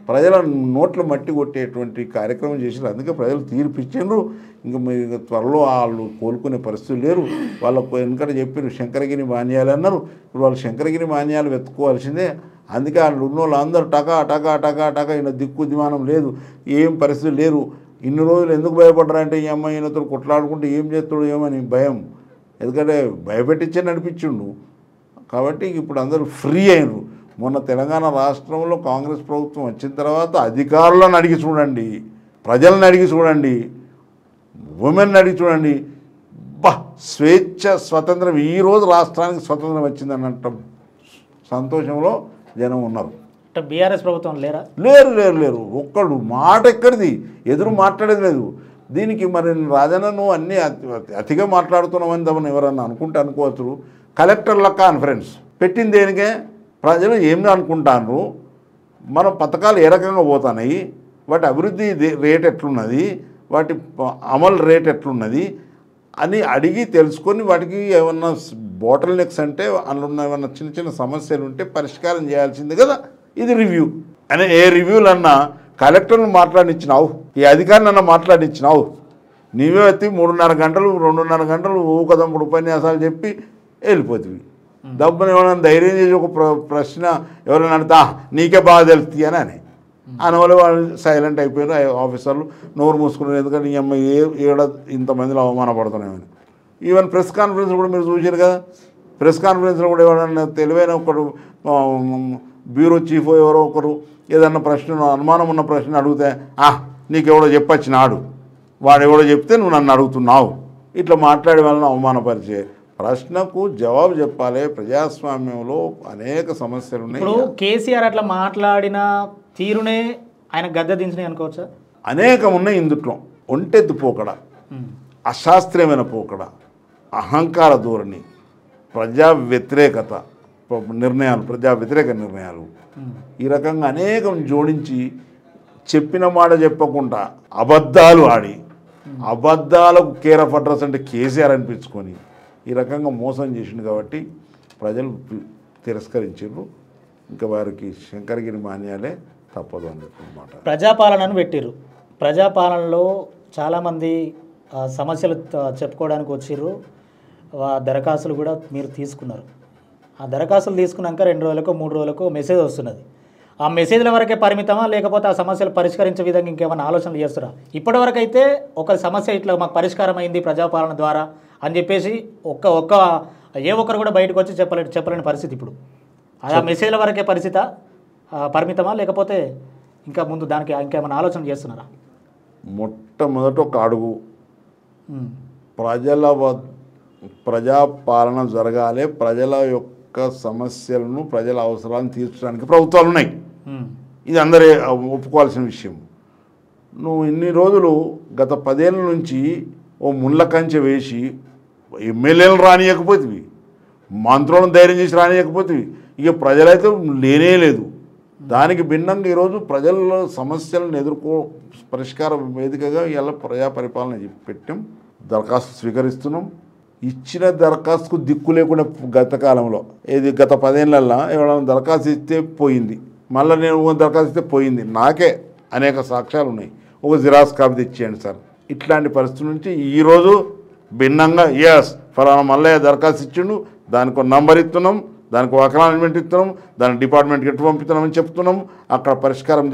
ప్రజల నోట్ల మట్టి కొట్టేటువంటి కార్యక్రమం చేసినారు. అందుకే ప్రజలు తీర్పు ఇచ్చిండ్రు. ఇంకా మీరు త్వరలో వాళ్ళు కోలుకునే పరిస్థితులు లేరు. వాళ్ళకు వెనకట చెప్పారు శంకరగిరి మాన్యాలు అన్నారు. ఇప్పుడు వాళ్ళు శంకరగిరి మాన్యాలు వెతుక్కోవాల్సిందే. అందుకే వాళ్ళు ఉన్న వాళ్ళు అందరూ టకా టకా టకా టకా ఈయన దిక్కు దిమానం లేదు, ఏం పరిస్థితులు లేరు. ఇన్ని రోజులు ఎందుకు భయపడ్డారంటే ఈ అమ్మాయి ఈయనతో కొట్లాడుకుంటే ఏం చేస్తాడు ఏమని భయం. ఎందుకంటే భయపెట్టించే నడిపించిండు. కాబట్టి ఇప్పుడు అందరూ ఫ్రీ అయినరు. మొన్న తెలంగాణ రాష్ట్రంలో కాంగ్రెస్ ప్రభుత్వం వచ్చిన తర్వాత అధికారులను అడిగి చూడండి, ప్రజలను అడిగి చూడండి, ఉమెన్ అడిగి చూడండి, స్వేచ్ఛ స్వతంత్రం, ఈరోజు రాష్ట్రానికి స్వతంత్రం వచ్చిందనంట సంతోషంలో జనం ఉన్నారు. అంటే బీఆర్ఎస్ ప్రభుత్వం లేరా? లేరు ఒక్కడు మాట ఎక్కడిది, ఎదురు మాట్లాడేది లేదు. దీనికి మరి రాజన్న నువ్వు అన్నీ అతిగా మాట్లాడుతున్నామని తమను ఎవరన్నా అనుకుంటే అనుకోవచ్చు. కలెక్టర్ల కాన్ఫరెన్స్ పెట్టింది దేనికే? ప్రజలు ఏమి అనుకుంటారు, మన పథకాలు ఏ రకంగా పోతున్నాయి, వాటి అభివృద్ధి రేట్ ఎట్లున్నది, వాటి అమలు రేట్ ఎట్లున్నది అని అడిగి తెలుసుకొని వాటికి ఏమన్నా బాటిల్ నెక్స్ అంటే అందులో ఉన్న ఏమన్నా చిన్న చిన్న సమస్యలు ఉంటే పరిష్కారం చేయాల్సింది కదా. ఇది రివ్యూ అనే ఏ రివ్యూలన్నా కలెక్టర్ను మాట్లాడించినావు, ఈ అధికారిని మాట్లాడించినావు, నీవే ఎత్తి 3.5 గంటలు 2.5 గంటలు ఊకదంపుడు ఉపన్యాసాలు చెప్పి వెళ్ళిపోతుంది. డబ్బుని ఏమైనా ధైర్యం చేసి ఒక ప్రశ్న ఎవరైనా అడితే నీకే బాగా తెలుస్తుంది అని అనవల్ల వాళ్ళు సైలెంట్ అయిపోయారు ఆఫీసర్లు, నోరు మూసుకున్నారు. ఎందుకంటే ఈ అమ్మాయి ఏడ ఇంతమందిలో అవమానపడుతున్నామని. ఈవెన్ ప్రెస్ కాన్ఫరెన్స్ కూడా మీరు చూసారు కదా. ప్రెస్ కాన్ఫరెన్స్లో కూడా ఎవరైనా తెలివైన ఒకరు బ్యూరో చీఫ్ ఎవరో ఒకరు ఏదన్నా ప్రశ్న అనుమానం ఉన్న ప్రశ్న అడిగితే నీకెవడో చెప్పొచ్చినాడు, వాడు ఎవడో చెప్తే నువ్వు నన్ను అడుగుతున్నావు, ఇట్లా మాట్లాడే వాళ్ళని అవమానపరిచే ప్రశ్నకు జవాబు చెప్పాలి. ప్రజాస్వామ్యంలో అనేక సమస్యలు ఉన్నాయి. ఇప్పుడు కేసీఆర్ అట్లా మాట్లాడిన తీరునే ఆయన గద్దె దించినాయి అనుకోవచ్చా? అనేకం ఉన్నాయి ఇందుట్లో. ఒంటెద్దు పోకడ, అశాస్త్రీయమైన పోకడ, అహంకార ధోరణి, ప్రజా వ్యతిరేకత నిర్ణయాలు, ప్రజా వ్యతిరేక నిర్ణయాలు, ఈ రకంగా అనేకం జోడించి చెప్పిన మాట చెప్పకుండా అబద్ధాలు ఆడి అబద్ధాలకు కేర్ ఆఫ్ అడ్రస్ అంటే కేసీఆర్ అనిపించుకొని ఈ రకంగా మోసం చేసిండు. కాబట్టి ప్రజలు తిరస్కరించారు. ఇంకా వారికి శంకరగిరి మాన్యాలే తప్పదు అన్నమాట. ప్రజాపాలనను పెట్టిర్రు. ప్రజాపాలనలో చాలామంది సమస్యలు చెప్పుకోవడానికి వచ్చిర్రు. దరఖాస్తులు కూడా మీరు తీసుకున్నారు. ఆ దరఖాస్తులు తీసుకున్నాక 2 రోజులకు 3 రోజులకు మెసేజ్ వస్తున్నది. ఆ మెసేజ్ల వరకే పరిమితమా, లేకపోతే ఆ సమస్యలు పరిష్కరించే విధంగా ఇంకేమైనా ఆలోచనలు చేస్తారా? ఇప్పటివరకు అయితే ఒక సమస్య ఇట్లా మాకు పరిష్కారం అయింది ప్రజాపాలన ద్వారా అని చెప్పేసి ఒక్క ఏ ఒక్కరు కూడా బయటకు వచ్చి చెప్పలేని పరిస్థితి. ఇప్పుడు ఆ మెసేజ్ల వరకే పరిమితమా, లేకపోతే ఇంకా ముందు దానికి ఇంకేమైనా ఆలోచన చేస్తున్నారా? మొట్టమొదట ఒక అడుగు ప్రజాపాలన జరగాలి. ప్రజల యొక్క సమస్యలను, ప్రజల అవసరాలను తీర్చడానికి ప్రభుత్వాలు ఉన్నాయి. ఇది అందరూ ఒప్పుకోవాల్సిన విషయం. నువ్వు ఇన్ని రోజులు గత 10 ఏళ్ళ నుంచి ఓ ముళ్ళ కంచె వేసి ఎమ్మెల్యేలను రానియకపోతుంది, మంత్రులను ధైర్యం చేసి రానియకపోతుంది. ఇక ప్రజలైతే లేనే లేదు. దానికి భిన్నంగా ఈరోజు ప్రజల సమస్యలను పరిష్కార వేదికగా ఇలా ప్రజా పరిపాలన పెట్టాం. దరఖాస్తు స్వీకరిస్తున్నాం. ఇచ్చిన దరఖాస్తుకు దిక్కు లేకుండా గత కాలంలో గత 10 ఏళ్ళల్లో ఎవరైనా దరఖాస్తు ఇస్తే పోయింది, మళ్ళీ నేను దరఖాస్తు ఇస్తే పోయింది. నాకే అనేక సాక్ష్యాలు ఉన్నాయి. ఒక జిరాక్స్ కాపీ తెచ్చేయండి సార్. ఇట్లాంటి పరిస్థితి నుంచి ఈరోజు భిన్నంగా ఫలానా మల్లయ్య దరఖాస్తు ఇచ్చిండు, దానికి ఒక నంబర్ ఇస్తున్నాం, దానికి ఒక అక్నాలెడ్జ్మెంట్ ఇస్తున్నాం, దాని డిపార్ట్మెంట్కి ఎటు పంపుతున్నామని చెప్తున్నాం. అక్కడ పరిష్కారం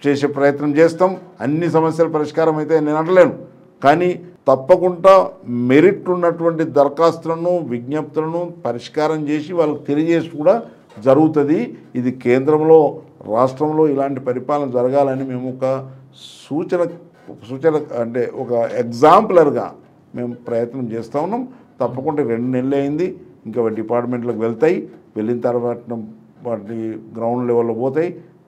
చేసే ప్రయత్నం చేస్తాం. అన్ని సమస్యల పరిష్కారం అయితే నేను అనలేను, కానీ తప్పకుండా మెరిట్ ఉన్నటువంటి దరఖాస్తులను, విజ్ఞప్తులను పరిష్కారం చేసి వాళ్ళకి తెలియజేసి కూడా జరుగుతుంది. ఇది కేంద్రంలో, రాష్ట్రంలో ఇలాంటి పరిపాలన జరగాలని మేము ఒక సూచన అంటే ఒక ఎగ్జాంపులర్గా మేము ప్రయత్నం చేస్తూ ఉన్నాం. తప్పకుండా 2 నెలలు అయింది. ఇంకా డిపార్ట్మెంట్లకు వెళ్తాయి. వెళ్ళిన తర్వాత వాటి గ్రౌండ్ లెవెల్లో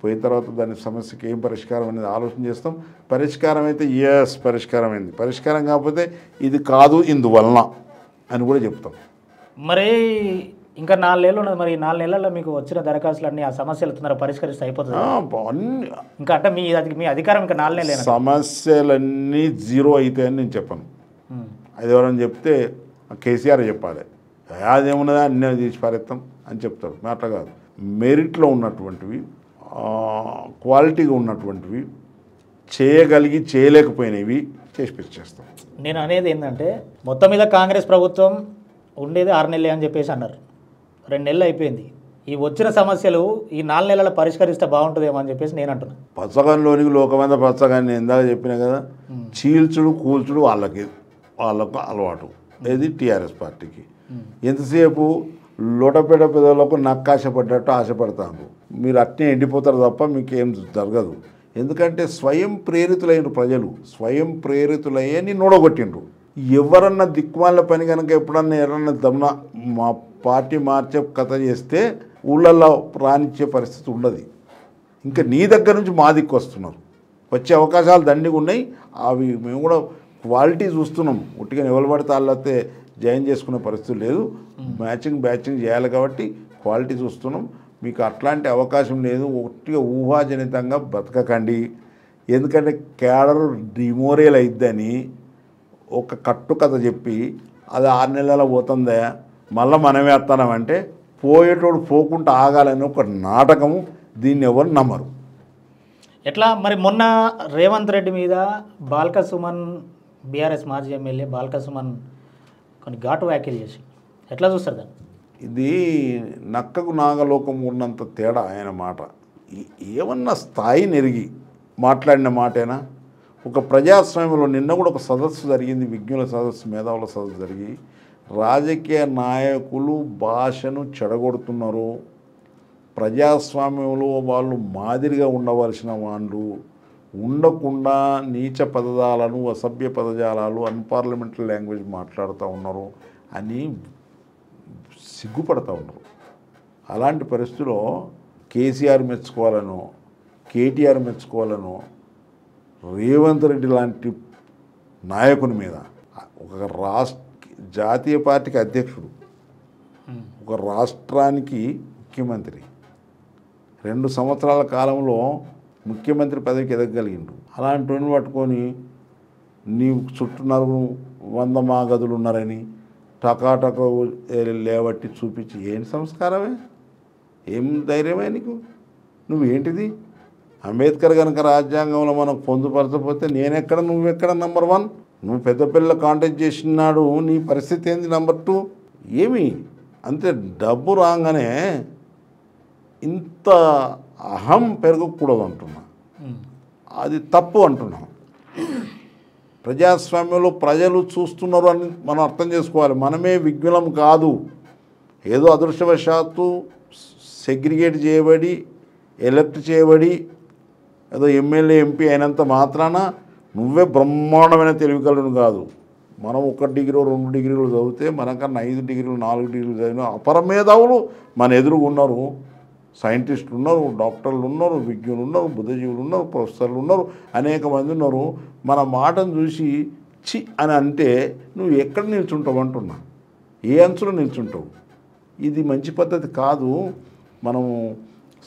పోయిన తర్వాత దాని సమస్యకి ఏం పరిష్కారం అనేది ఆలోచన చేస్తాం. పరిష్కారం అయితే పరిష్కారం అయింది. పరిష్కారం కాకపోతే ఇది కాదు ఇందువలన అని కూడా చెప్తాం. మరి ఇంకా 4 నెలలు ఉన్నది. మరి 4 నెలల్లో మీకు వచ్చిన దరఖాస్తులన్నీ ఆ సమస్యలు తొందరగా పరిష్కరిస్తే అయిపోతుంది ఇంకా? అంటే మీ అధికారం ఇంకా 4 నెలలు. సమస్యలన్నీ జీరో అవుతాయని నేను చెప్పను. అది ఎవరైనా చెప్తే కేసీఆర్ చెప్పాలి, అదేమున్నదా అన్నీ తీసి పారేస్తాం అని చెప్తాడు. అట్లా కాదు. మెరిట్లో ఉన్నటువంటివి, క్వాలిటీగా ఉన్నటువంటివి, చేయలేకపోయినవి చేస్తాం. నేను అనేది ఏంటంటే మొత్తం మీద కాంగ్రెస్ ప్రభుత్వం ఉండేది 6 నెలలే అని చెప్పేసి అన్నారు. 2 నెలలు అయిపోయింది. ఈ వచ్చిన సమస్యలు ఈ 4 నెలల పరిష్కరిస్తే బాగుంటుందేమో అని చెప్పేసి నేను అంటున్నాను. పచ్చగానిలోనికి లోకమంద పచ్చగాన్ని ఇందాక చెప్పినా కదా, చీల్చుడు కూల్చుడు వాళ్ళకు అలవాటు. ఏది టీఆర్ఎస్ పార్టీకి. ఎంతసేపు లోటపేట పెదవులకు నక్కాశపడ్డట్టు ఆశపడతాను. మీరు అట్నే ఎండిపోతారు తప్ప మీకేం జరగదు. ఎందుకంటే స్వయం ప్రేరితులైన ప్రజలు స్వయం ప్రేరితులయ్యని నోడగొట్టిండ్రు. ఎవరన్నా దిక్కుమాల పని కనుక ఎప్పుడన్నా మా పార్టీ మార్చే కథ చేస్తే ఊళ్ళల్లో రానిచ్చే పరిస్థితి ఉండదు. ఇంకా నీ దగ్గర నుంచి మా దిక్కు వస్తున్నారు. వచ్చే అవకాశాలు దండిగా ఉన్నాయి. అవి మేము కూడా క్వాలిటీ చూస్తున్నాం. ఉట్టిగా ఎవరు పడితే వాళ్ళైతే జాయిన్ చేసుకునే పరిస్థితి లేదు. బ్యాచింగ్ చేయాలి కాబట్టి క్వాలిటీ చూస్తున్నాం. మీకు అట్లాంటి అవకాశం లేదు. ఒట్టిగా ఊహాజనితంగా బతకకండి. ఎందుకంటే క్యాడర్ డిమోరియల్ అయిద్దని ఒక కట్టుకథ చెప్పి అది 6 నెలల పోతుందా మళ్ళీ మనమే వస్తామంటే పోయేటోడు పోకుండా ఆగాలని ఒక నాటకము. దీన్ని ఎవరు నమ్మరు. ఎట్లా మరి మొన్న రేవంత్ రెడ్డి మీద బాల్క సుమన్ బీఆర్ఎస్ మాజీ ఎమ్మెల్యే బాల్క సుమన్ కొన్ని ఘాటు వ్యాఖ్యలు చేసి ఎట్లా చూస్తారు దాన్ని? ఇది నక్కకు నాగలోకం ఉన్నంత తేడా ఆయన మాట. ఏమన్నా స్థాయి నెరిగి మాట్లాడిన మాటేనా? ఒక ప్రజాస్వామ్యంలో నిన్న కూడా ఒక సదస్సు జరిగింది, విజ్ఞుల సదస్సు, మేధావుల సదస్సు జరిగి రాజకీయ నాయకులు భాషను చెడగొడుతున్నారు. ప్రజాస్వామ్యంలో వాళ్ళు మాదిరిగా ఉండవలసిన వాళ్ళు ఉండకుండా నీచ పదజాలను, అసభ్య పదజాలాలు, అన్పార్లమెంటరీ లాంగ్వేజ్ మాట్లాడుతూ ఉన్నారు అని సిగ్గుపడతా ఉన్నారు. అలాంటి పరిస్థితిలో కేసీఆర్ మెచ్చుకోవాలనో, కేటీఆర్ మెచ్చుకోవాలనో, రేవంత్ రెడ్డి లాంటి నాయకుని మీద ఒక జాతీయ పార్టీకి అధ్యక్షుడు, ఒక రాష్ట్రానికి ముఖ్యమంత్రి, 2 సంవత్సరాల కాలంలో ముఖ్యమంత్రి పదవికి ఎదగలిగిండు. అలాంటి వాడిని పట్టుకొని నీ చుట్టూ 100 మాగదులు ఉన్నారని టకాటక లేవట్టి చూపించి ఏం సంస్కారమే, ఏం ధైర్యమే నీకు? నువ్వేంటిది? అంబేద్కర్ కనుక రాజ్యాంగంలో మనకు పొందుపరచకపోతే నేనెక్కడ, నువ్వెక్కడ నంబర్ 1? నువ్వు పెద్ద పిల్ల కాంటాక్ట్ చేసినాడు, నీ పరిస్థితి ఏంది నంబర్ 2? ఏమి అంతే డబ్బు రాగానే ఇంత అహం పెరగకూడదు అంటున్నా. అది తప్పు అంటున్నాం. ప్రజాస్వామ్యంలో ప్రజలు చూస్తున్నారు అని మనం అర్థం చేసుకోవాలి. మనమే విజ్ఞులం కాదు. ఏదో అదృష్టవశాత్తు సెగ్రిగేట్ చేయబడి ఎలక్ట్ చేయబడి ఏదో ఎమ్మెల్యే ఎంపీ అయినంత మాత్రాన నువ్వే బ్రహ్మాండమైన తెలివికలను కాదు. మనం 1 డిగ్రీ 2 డిగ్రీలు చదివితే మనకన్నా 5 డిగ్రీలు 4 డిగ్రీలు చదివిన అపరమేధావులు మన ఎదురుగా ఉన్నారు. సైంటిస్టులు ఉన్నారు, డాక్టర్లు ఉన్నారు, విజ్ఞులు ఉన్నారు, బుద్ధజీవులు ఉన్నారు, ప్రొఫెసర్లు ఉన్నారు, అనేక మంది ఉన్నారు. మన మాటను చూసి చి అని అంటే నువ్వు ఎక్కడ నిల్చుంటావు అంటున్నా, ఏ అంచులో నిల్చుంటావు? ఇది మంచి పద్ధతి కాదు. మనము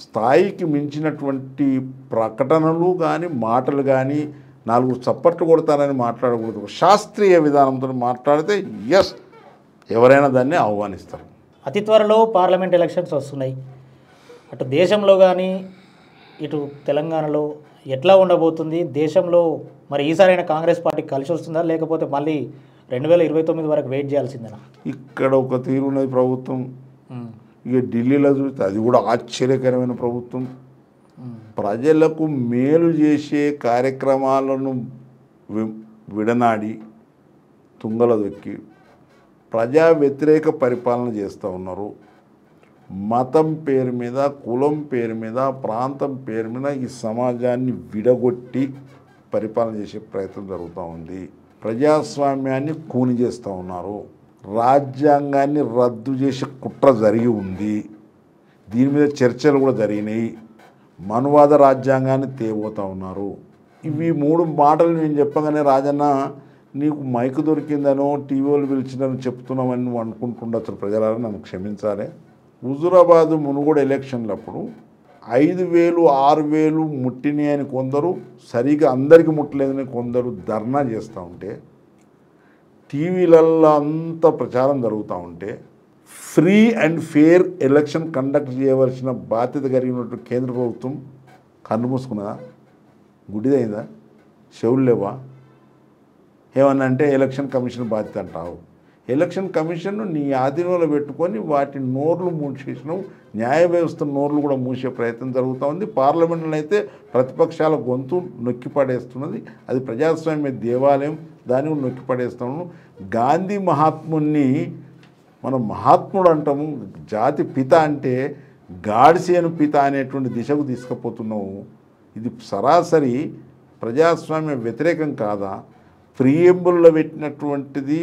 స్థాయికి మించినటువంటి ప్రకటనలు కానీ మాటలు కానీ 4 చప్పట్లు కొడతారని మాట్లాడకూడదు. శాస్త్రీయ విధానంతో మాట్లాడితే ఎవరైనా దాన్ని ఆహ్వానిస్తారు. అతి త్వరలో పార్లమెంట్ ఎలక్షన్స్ వస్తున్నాయి. అటు దేశంలో కానీ ఇటు తెలంగాణలో ఎట్లా ఉండబోతుంది? దేశంలో మరి ఈసారైనా కాంగ్రెస్ పార్టీకి కలిసి వస్తుందా, లేకపోతే మళ్ళీ 2029 వరకు వెయిట్ చేయాల్సిందేనా? ఇక్కడ ఒక తీరున్నది ప్రభుత్వం. ఇక ఢిల్లీలో చూస్తే అది కూడా ఆశ్చర్యకరమైన ప్రభుత్వం. ప్రజలకు మేలు చేసే కార్యక్రమాలను విడనాడి తుంగల దొక్కి ప్రజా వ్యతిరేక పరిపాలన చేస్తూ ఉన్నారు. మతం పేరు మీద, కులం పేరు మీద, ప్రాంతం పేరు మీద ఈ సమాజాన్ని విడగొట్టి పరిపాలన చేసే ప్రయత్నం జరుగుతూ ఉంది. ప్రజాస్వామ్యాన్ని కూని చేస్తూ ఉన్నారు. రాజ్యాంగాన్ని రద్దు చేసే కుట్ర జరిగి ఉంది. దీని మీద చర్చలు కూడా జరిగినాయి. మనువాద రాజ్యాంగాన్ని తేబోతూ ఉన్నారు. ఇవి 3 మాటలు నేను చెప్పగానే రాజన్న నీకు మైకు దొరికిందనో టీవీలు పిలిచిందని చెప్తున్నామని నువ్వు అనుకుంటుండొచ్చు. ప్రజలను నన్ను క్షమించాలి. హుజూరాబాద్ మునుగోడు ఎలక్షన్లప్పుడు 5,000 6,000 ముట్టినాయి అని కొందరు, సరిగా అందరికీ ముట్టలేదని కొందరు ధర్నా చేస్తూ ఉంటే, టీవీలల్లో అంత ప్రచారం జరుగుతూ ఉంటే, free and fair election conduct చేయవలసిన బాధ్యత కలిగినట్టు కేంద్ర ప్రభుత్వం కన్ను మూసుకున్నదా? గుడిదైందా? చెవులు లేవా? ఏమన్నా అంటే ఎలక్షన్ కమిషన్ బాధ్యత అంటావు. ఎలక్షన్ కమిషన్ను నీ ఆధీనంలో పెట్టుకొని వాటి నోర్లు మూసేసినావు. న్యాయ వ్యవస్థ నోర్లు కూడా మూసే ప్రయత్నం జరుగుతూ ఉంది. పార్లమెంట్లో అయితే ప్రతిపక్షాల గొంతు నొక్కి పడేస్తున్నది. అది ప్రజాస్వామ్య దేవాలయం, దాన్ని నొక్కి పడేస్తున్నాను. గాంధీ మహాత్ముని మనం మహాత్ముడు అంటాము. జాతి పిత అంటే గాడ్సేను పిత అనేటువంటి దిశకు తీసుకుపోతున్నావు. ఇది సరాసరి ప్రజాస్వామ్య వ్యతిరేకం కాదా? ప్రియంబుల్లో పెట్టినటువంటిది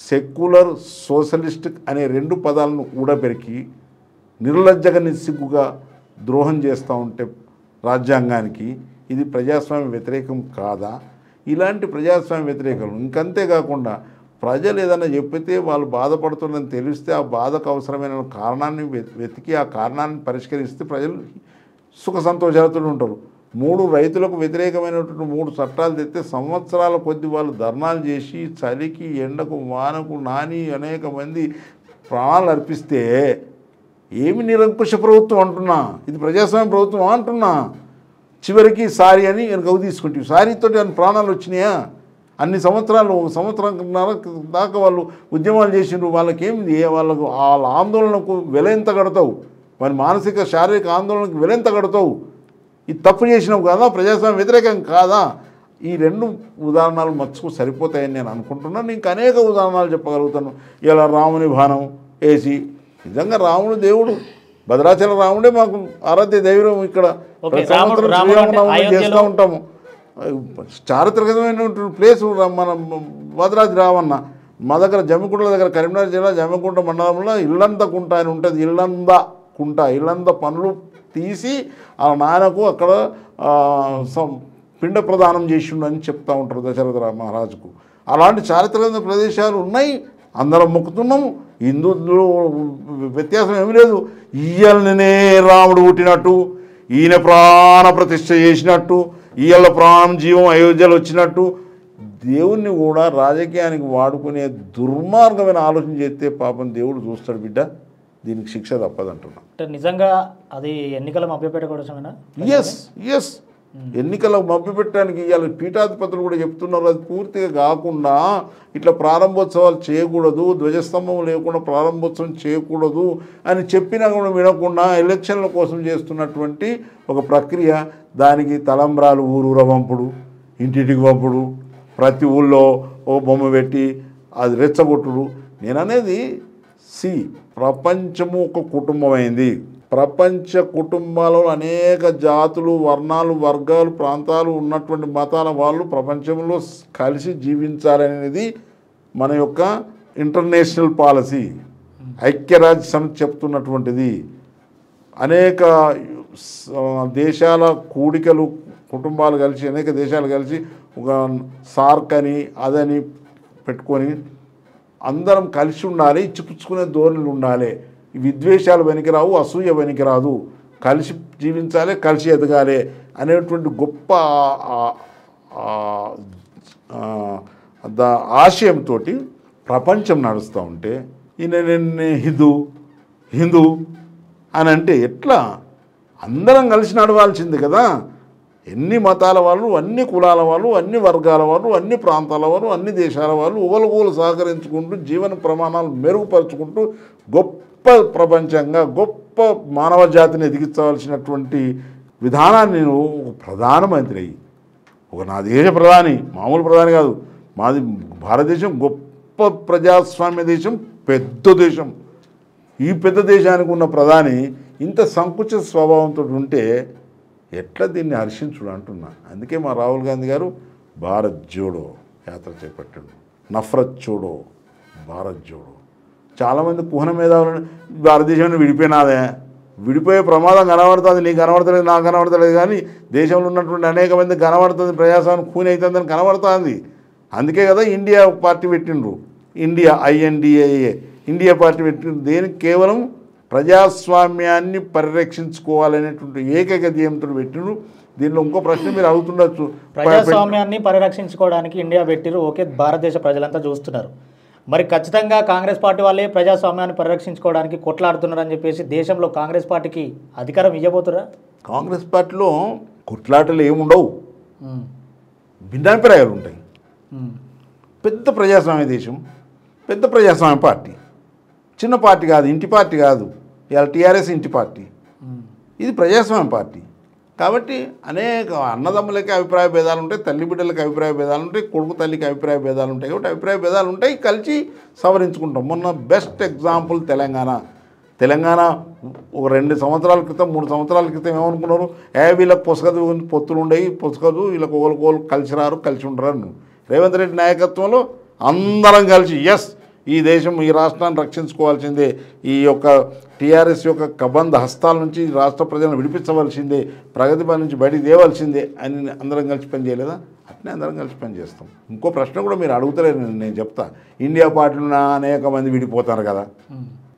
సెక్యులర్, సోషలిస్టిక్ అనే 2 పదాలను కూడబెరికి నిర్లజ్జగా నిస్సిగ్గుగా ద్రోహం చేస్తూ ఉంటే రాజ్యాంగానికి ఇది ప్రజాస్వామ్య వ్యతిరేకం కాదా? ఇలాంటి ప్రజాస్వామ్య వ్యతిరేకం ఇంకంతేకాకుండా ప్రజలు ఏదైనా చెప్పితే వాళ్ళు బాధపడుతుందని తెలిస్తే ఆ బాధకు అవసరమైన కారణాన్ని వెతికి ఆ కారణాన్ని పరిష్కరిస్తే ప్రజలు సుఖ సంతోషాలతో ఉంటారు. 3 రైతులకు వ్యతిరేకమైనటువంటి 3 చట్టాలు తెస్తే సంవత్సరాల కొద్ది వాళ్ళు ధర్నాలు చేసి చలికి ఎండకు వానకు నాని అనేక మంది ప్రాణాలు అర్పిస్తే ఏమి నిరంకుశ ప్రభుత్వం అంటున్నా, ఇది ప్రజాస్వామ్య ప్రభుత్వం అంటున్నా. చివరికి సారీ అని వెనకకు తీసుకుంటాం. సారీతో ప్రాణాలు వచ్చినాయా? అన్ని సంవత్సరాలు, 1 సంవత్సరంన్నర దాకా వాళ్ళు ఉద్యమాలు చేసిండ్రు. వాళ్ళకేమిది? వాళ్ళకు వాళ్ళ ఆందోళనకు వెల ఎంత కడతావు? వారి మానసిక శారీరక ఆందోళనకు వెల ఎంత కడతావు? ఇది తప్పు చేసినావు కాదా? ప్రజాస్వామ్య వ్యతిరేకం కాదా? ఈ 2 ఉదాహరణలు మచ్చుకు సరిపోతాయని నేను అనుకుంటున్నాను. ఇంకా అనేక ఉదాహరణలు చెప్పగలుగుతాను. ఇలా రాముని బాణం వేసి, నిజంగా రాముడు దేవుడు, భద్రాచల రాముడే మాకు ఆరాధ్య దైవం. ఇక్కడ ప్రతి సంవత్సరం శ్రీరామనవమి చేస్తూ ఉంటాము. చారిత్రకమైనటువంటి ప్లేసు మన భద్రాద్రి రావన్న. మా దగ్గర జమ్మికుంట దగ్గర, కరీంనగర్ జిల్లా జమ్మికుంట మండలంలో ఇల్లంద కుంట అని ఉంటుంది. ఇల్లంద కుంట, ఇల్లంద పనులు తీసి ఆ నాయనకు అక్కడ పిండ ప్రదానం చేసిండని చెప్తూ ఉంటారు దశరథ మహారాజుకు. అలాంటి చారిత్రక ప్రదేశాలు ఉన్నాయి. అందరం మొక్కుతున్నాము. హిందువులు వ్యత్యాసం ఏమీ లేదు. ఈయలనే రాముడు పుట్టినట్టు, ఈయన ప్రాణ ప్రతిష్ఠ చేసినట్టు, ఈయల ప్రాణం జీవం అయోధ్యలో వచ్చినట్టు దేవుణ్ణి కూడా రాజకీయానికి వాడుకునే దుర్మార్గమైన ఆలోచన చేస్తే పాపం దేవుడు చూస్తాడు బిడ్డ. దీనికి శిక్ష తప్పదంటున్నా. అంటే నిజంగా అది ఎన్నికల మభ్యపెట్టకూడదనా? ఎస్ ఎన్నికల మభ్యపెట్టడానికి ఇవాళ పీఠాధిపతులు కూడా చెప్తున్నారు. అది పూర్తిగా కాకుండా ఇట్లా ప్రారంభోత్సవాలు చేయకూడదు, ధ్వజస్తంభం లేకుండా ప్రారంభోత్సవం చేయకూడదు అని చెప్పినా కూడా వినకుండా ఎలక్షన్ల కోసం చేస్తున్నటువంటి ఒక ప్రక్రియ. దానికి తలంబ్రాలు ఊరూర పంపుడు, ఇంటింటికి పంపుడు, ప్రతి ఊళ్ళో ఒక బొమ్మ పెట్టి అది రెచ్చగొట్టుడు. నేననేది ప్రపంచము ఒక కుటుంబం అయింది. ప్రపంచ కుటుంబాలలో అనేక జాతులు, వర్ణాలు, వర్గాలు, ప్రాంతాలు ఉన్నటువంటి మతాల వాళ్ళు ప్రపంచంలో కలిసి జీవించాలనేది మన యొక్క ఇంటర్నేషనల్ పాలసీ, ఐక్యరాజ్య సమితి చెప్తున్నటువంటిది. అనేక దేశాల కూడికలు, కుటుంబాలు కలిసి, అనేక దేశాలు కలిసి ఒక సార్క్ అని అదని పెట్టుకొని అందరం కలిసి ఉండాలి. ఇచ్చిపుచ్చుకునే ధోరణులు ఉండాలి. విద్వేషాలు వెనికిరావు, అసూయ వెనికిరాదు, కలిసి జీవించాలి, కలిసి ఎదగాలి అనేటువంటి గొప్ప ఆశయంతో ప్రపంచం నడుస్తూ ఉంటే ఈయన హిందూ అని అంటే ఎట్లా? అందరం కలిసి నడవాల్సింది కదా. ఎన్ని మతాల వాళ్ళు, అన్ని కులాల వాళ్ళు, అన్ని వర్గాల వాళ్ళు, అన్ని ప్రాంతాల వాళ్ళు, అన్ని దేశాల వాళ్ళు ఒకరికొకరు సహకరించుకుంటూ జీవన ప్రమాణాలు మెరుగుపరుచుకుంటూ గొప్ప ప్రపంచంగా, గొప్ప మానవ జాతిని ఎదిగించవలసినటువంటి విధానాన్ని నేను ప్రధానమంత్రి అయ్యి, నా దేశ ప్రధాని, మామూలు ప్రధాని కాదు, మాది భారతదేశం గొప్ప ప్రజాస్వామ్య దేశం, పెద్ద దేశం. ఈ పెద్ద దేశానికి ఉన్న ప్రధాని ఇంత సంకుచిత స్వభావంతో ఉంటే ఎట్లా దీన్ని హర్షించుడు అంటున్నా. అందుకే మా రాహుల్ గాంధీ గారు భారత్ జోడో యాత్ర చేపట్టాడు. నఫరత్ చూడో, భారత్ జోడో. చాలామంది కుహన మేధావులను భారతదేశాన్ని విడిపోయినాదే, విడిపోయే ప్రమాదం కనబడుతుంది. నీకు కనబడతలేదు, నాకు కనబడతలేదు, కానీ దేశంలో ఉన్నటువంటి అనేక మంది కనబడుతుంది. ప్రజాస్వామ్యం కూని అవుతుందని కనబడుతుంది. అందుకే కదా ఇండియా పార్టీ పెట్టిండ్రు. ఇండియా INDIA ఇండియా పార్టీ పెట్టిండ్రు. దేనికి? కేవలం ప్రజాస్వామ్యాన్ని పరిరక్షించుకోవాలనేటువంటి ఏకైక ధ్యేయంతో పెట్టిండ్రు. దీనిలో ఇంకో ప్రశ్న మీరు అడుగుతుండొచ్చు, ప్రజాస్వామ్యాన్ని పరిరక్షించుకోవడానికి ఇండియా పెట్టిరు, ఓకే, భారతదేశ ప్రజలంతా చూస్తున్నారు. మరి ఖచ్చితంగా కాంగ్రెస్ పార్టీ వాళ్ళే ప్రజాస్వామ్యాన్ని పరిరక్షించుకోవడానికి కొట్లాడుతున్నారని చెప్పేసి దేశంలో కాంగ్రెస్ పార్టీకి అధికారం ఇవ్వబోతురా? కాంగ్రెస్ పార్టీలో కొట్లాటలు ఏముండవు, భిన్నాభిప్రాయాలు ఉంటాయి. పెద్ద ప్రజాస్వామ్య దేశం, పెద్ద ప్రజాస్వామ్య పార్టీ, చిన్న పార్టీ కాదు, ఇంటి పార్టీ కాదు. ఇవాళ TRS ఇంటి పార్టీ, ఇది ప్రజాస్వామ్య పార్టీ. కాబట్టి అనేక అన్నదమ్ములకి అభిప్రాయ భేదాలు ఉంటాయి, తల్లి బిడ్డలకి అభిప్రాయ భేదాలు ఉంటాయి, కొడుకు తల్లికి అభిప్రాయ భేదాలు ఉంటాయి. కాబట్టి అభిప్రాయ భేదాలు ఉంటాయి, కలిసి సవరించుకుంటాం. మొన్న బెస్ట్ ఎగ్జాంపుల్ తెలంగాణ ఒక 2 సంవత్సరాల క్రితం, 3 సంవత్సరాల క్రితం ఏమనుకున్నారు? వీళ్ళకి పొసగదు, పొత్తులు ఉండయి, పొసగదు, వీళ్ళకి ఒకరికొకరు కలిసి రారు, కలిసి ఉండరు. రేవంత్ రెడ్డి నాయకత్వంలో అందరం కలిసి ఎస్ ఈ దేశం ఈ రాష్ట్రాన్ని రక్షించుకోవాల్సిందే, ఈ యొక్క టీఆర్ఎస్ యొక్క కబంధ హస్తాల నుంచి రాష్ట్ర ప్రజలను విడిపించవలసిందే, ప్రగతి పని నుంచి బయటికి తేవలసిందే అని అందరం కలిసి పని చేయలేదా? అట్నే అందరం కలిసి పని చేస్తాం. ఇంకో ప్రశ్న కూడా మీరు అడుగుతలేరు, నేను చెప్తా. ఇండియా పార్టీలో అనేక మంది విడిపోతారు కదా,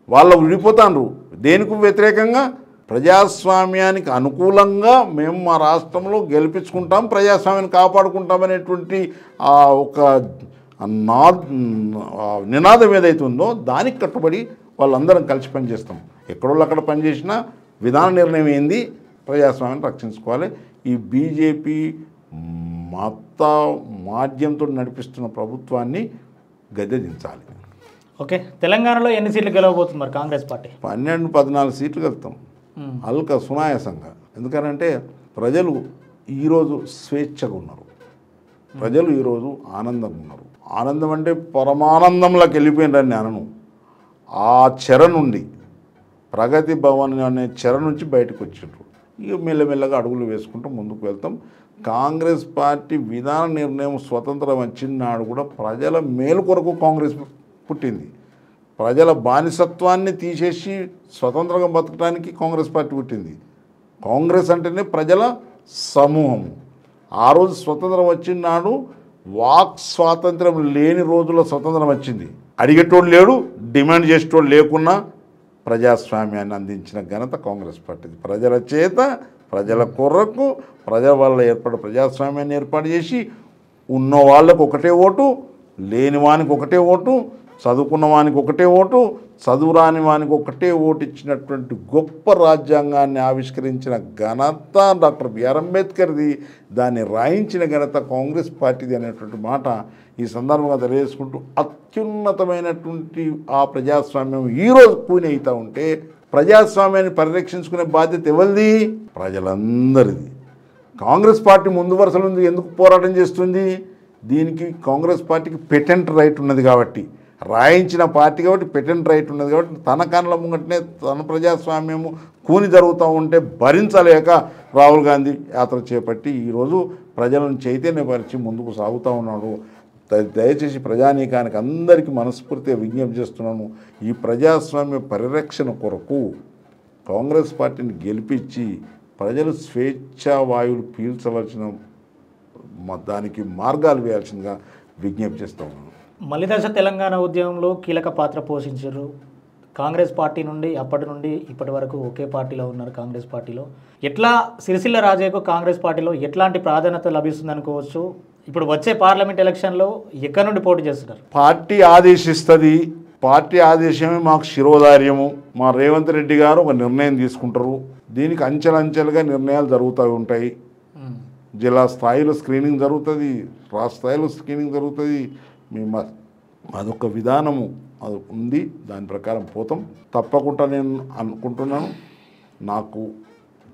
వాళ్ళు విడిపోతారు దేనికి వ్యతిరేకంగా? ప్రజాస్వామ్యానికి అనుకూలంగా మేము మా రాష్ట్రంలో గెలిపించుకుంటాం, ప్రజాస్వామ్యాన్ని కాపాడుకుంటామనేటువంటి ఒక నినాదం ఏదైతే ఉందో దానికి కట్టుబడి వాళ్ళందరం కలిసి పనిచేస్తాం. ఎక్కడోళ్ళు అక్కడ పనిచేసినా విధాన నిర్ణయం ఏంది? ప్రజాస్వామ్యాన్ని రక్షించుకోవాలి. ఈ బీజేపీ మత మాధ్యంతో నడిపిస్తున్న ప్రభుత్వాన్ని గద్దె దించాలి. ఓకే, తెలంగాణలో ఎన్ని సీట్లు గెలవబోతుంది మరి కాంగ్రెస్ పార్టీ? 12-14 సీట్లు వెళ్తాం అల్క సునాయాసంగా. ఎందుకనంటే ప్రజలు ఈరోజు స్వేచ్ఛగా ఉన్నారు, ప్రజలు ఈరోజు ఆనందంగా ఉన్నారు. ఆనందం అంటే పరమానందంలోకి వెళ్ళిపోయినారని అనను. ఆ చెర నుండి, ప్రగతి భవన్ అనే చెర నుంచి బయటకు వచ్చిండ్రు. ఇక మెల్లమెల్లగా అడుగులు వేసుకుంటూ ముందుకు వెళ్తాం. కాంగ్రెస్ పార్టీ విధాన నిర్ణయం స్వతంత్రం వచ్చిన నాడు కూడా ప్రజల మేలు కొరకు కాంగ్రెస్ పుట్టింది. ప్రజల బానిసత్వాన్ని తీసేసి స్వతంత్రంగా బతకడానికి కాంగ్రెస్ పార్టీ పుట్టింది. కాంగ్రెస్ అంటేనే ప్రజల సమూహం. ఆ రోజు స్వతంత్రం వచ్చిన నాడు వాక్ స్వాతంత్రం లేని రోజుల్లో స్వతంత్రం వచ్చింది. అడిగేటోడు లేడు, డిమాండ్ చేసేటోడు లేకున్నా ప్రజాస్వామ్యాన్ని అందించిన ఘనత కాంగ్రెస్ పార్టీది. ప్రజల చేత, ప్రజల కొరకు, ప్రజల వల్ల ఏర్పడే ప్రజాస్వామ్యాన్ని ఏర్పాటు చేసి ఉన్న వాళ్ళకు ఒకటే ఓటు, లేని వానికి ఒకటే ఓటు, చదువుకున్న వానికి ఒకటే ఓటు, చదువు రాని వానికి ఒకటే ఓటు ఇచ్చినటువంటి గొప్ప రాజ్యాంగాన్ని ఆవిష్కరించిన ఘనత డాక్టర్ బిఆర్ అంబేద్కర్ది. దాన్ని రాయించిన ఘనత కాంగ్రెస్ పార్టీది అనేటువంటి మాట ఈ సందర్భంగా తెలియజేసుకుంటూ, అత్యున్నతమైనటువంటి ఆ ప్రజాస్వామ్యం ఈరోజు కూని అవుతూ ఉంటే ప్రజాస్వామ్యాన్ని పరిరక్షించుకునే బాధ్యత ఎవరిది? ప్రజలందరిది. కాంగ్రెస్ పార్టీ ముందు వరుసలో ఉంది. ఎందుకు పోరాటం చేస్తుంది? దీనికి కాంగ్రెస్ పార్టీకి పెటెంట్ రైట్ ఉన్నది కాబట్టి, రాయించిన పార్టీ కాబట్టి పెటెంట్ రైట్ ఉన్నది కాబట్టి, తన కళ్ళ ముంగటనే తన ప్రజాస్వామ్యము కూని జరుగుతూ ఉంటే భరించలేక రాహుల్ గాంధీ యాత్ర చేపట్టి ఈరోజు ప్రజలను చైతన్యపరిచి ముందుకు సాగుతూ ఉన్నాడు. దయచేసి ప్రజానీకానికి అందరికీ మనస్ఫూర్తిగా విజ్ఞప్తి చేస్తున్నాను, ఈ ప్రజాస్వామ్య పరిరక్షణ కొరకు కాంగ్రెస్ పార్టీని గెలిపించి ప్రజలు స్వేచ్ఛా వాయువులు పీల్చవలసిన దానికి మార్గాలు వేయాల్సిందిగా విజ్ఞప్తి చేస్తూ ఉన్నాను. మలిదశ తెలంగాణ ఉద్యమంలో కీలక పాత్ర పోషించారు. కాంగ్రెస్ పార్టీ నుండి అప్పటి నుండి ఇప్పటి వరకు ఒకే పార్టీలో ఉన్నారు. కాంగ్రెస్ పార్టీలో ఎట్లా సిరిసిల్ల రాజయ్యకు కాంగ్రెస్ పార్టీలో ఎట్లాంటి ప్రాధాన్యత లభిస్తుంది అనుకోవచ్చు? ఇప్పుడు వచ్చే పార్లమెంట్ ఎలక్షన్లో ఎక్కడి నుండి పోటీ చేస్తున్నారు? పార్టీ ఆదేశిస్తుంది. పార్టీ ఆదేశమే మాకు శిరోధార్యము. మా రేవంత్ రెడ్డి గారు ఒక నిర్ణయం తీసుకుంటారు. దీనికి అంచెలంచెలుగా నిర్ణయాలు జరుగుతూ ఉంటాయి. జిల్లా స్థాయిలో స్క్రీనింగ్ జరుగుతుంది, రాష్ట్ర స్థాయిలో స్క్రీనింగ్ జరుగుతుంది. మేము అదొక విధానము అది ఉంది, దాని ప్రకారం పోతాం. తప్పకుండా నేను అనుకుంటున్నాను నాకు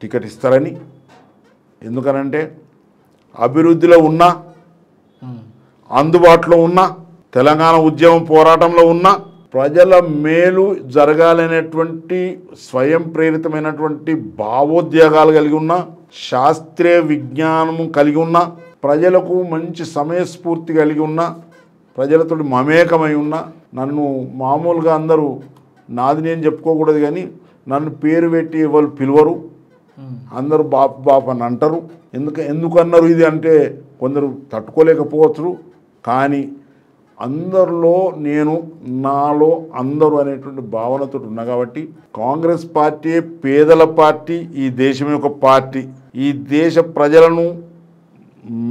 టికెట్ ఇస్తారని. ఎందుకనంటే అభివృద్ధిలో ఉన్నా, అందుబాటులో ఉన్నా, తెలంగాణ ఉద్యమం పోరాటంలో ఉన్నా, ప్రజల మేలు జరగాలనేటువంటి స్వయం ప్రేరితమైనటువంటి భావోద్వేగాలు కలిగి ఉన్నా, శాస్త్రీయ విజ్ఞానము కలిగి ఉన్నా, ప్రజలకు మంచి సమయస్ఫూర్తి కలిగి ఉన్నా, ప్రజలతో మమేకమై ఉన్నా, నన్ను మామూలుగా అందరూ నాది నేను చెప్పుకోకూడదు కానీ నన్ను పేరు పెట్టి ఎవరు పిలవరు, అందరూ బాపు బాపు అని అంటారు. ఎందుకు అన్నారు ఇది అంటే కొందరు తట్టుకోలేకపోవచ్చు, కానీ అందరిలో నేను, నాలో అందరూ అనేటువంటి భావనతో ఉన్నా కాబట్టి కాంగ్రెస్ పార్టీ పేదల పార్టీ, ఈ దేశం యొక్క పార్టీ, ఈ దేశ ప్రజలను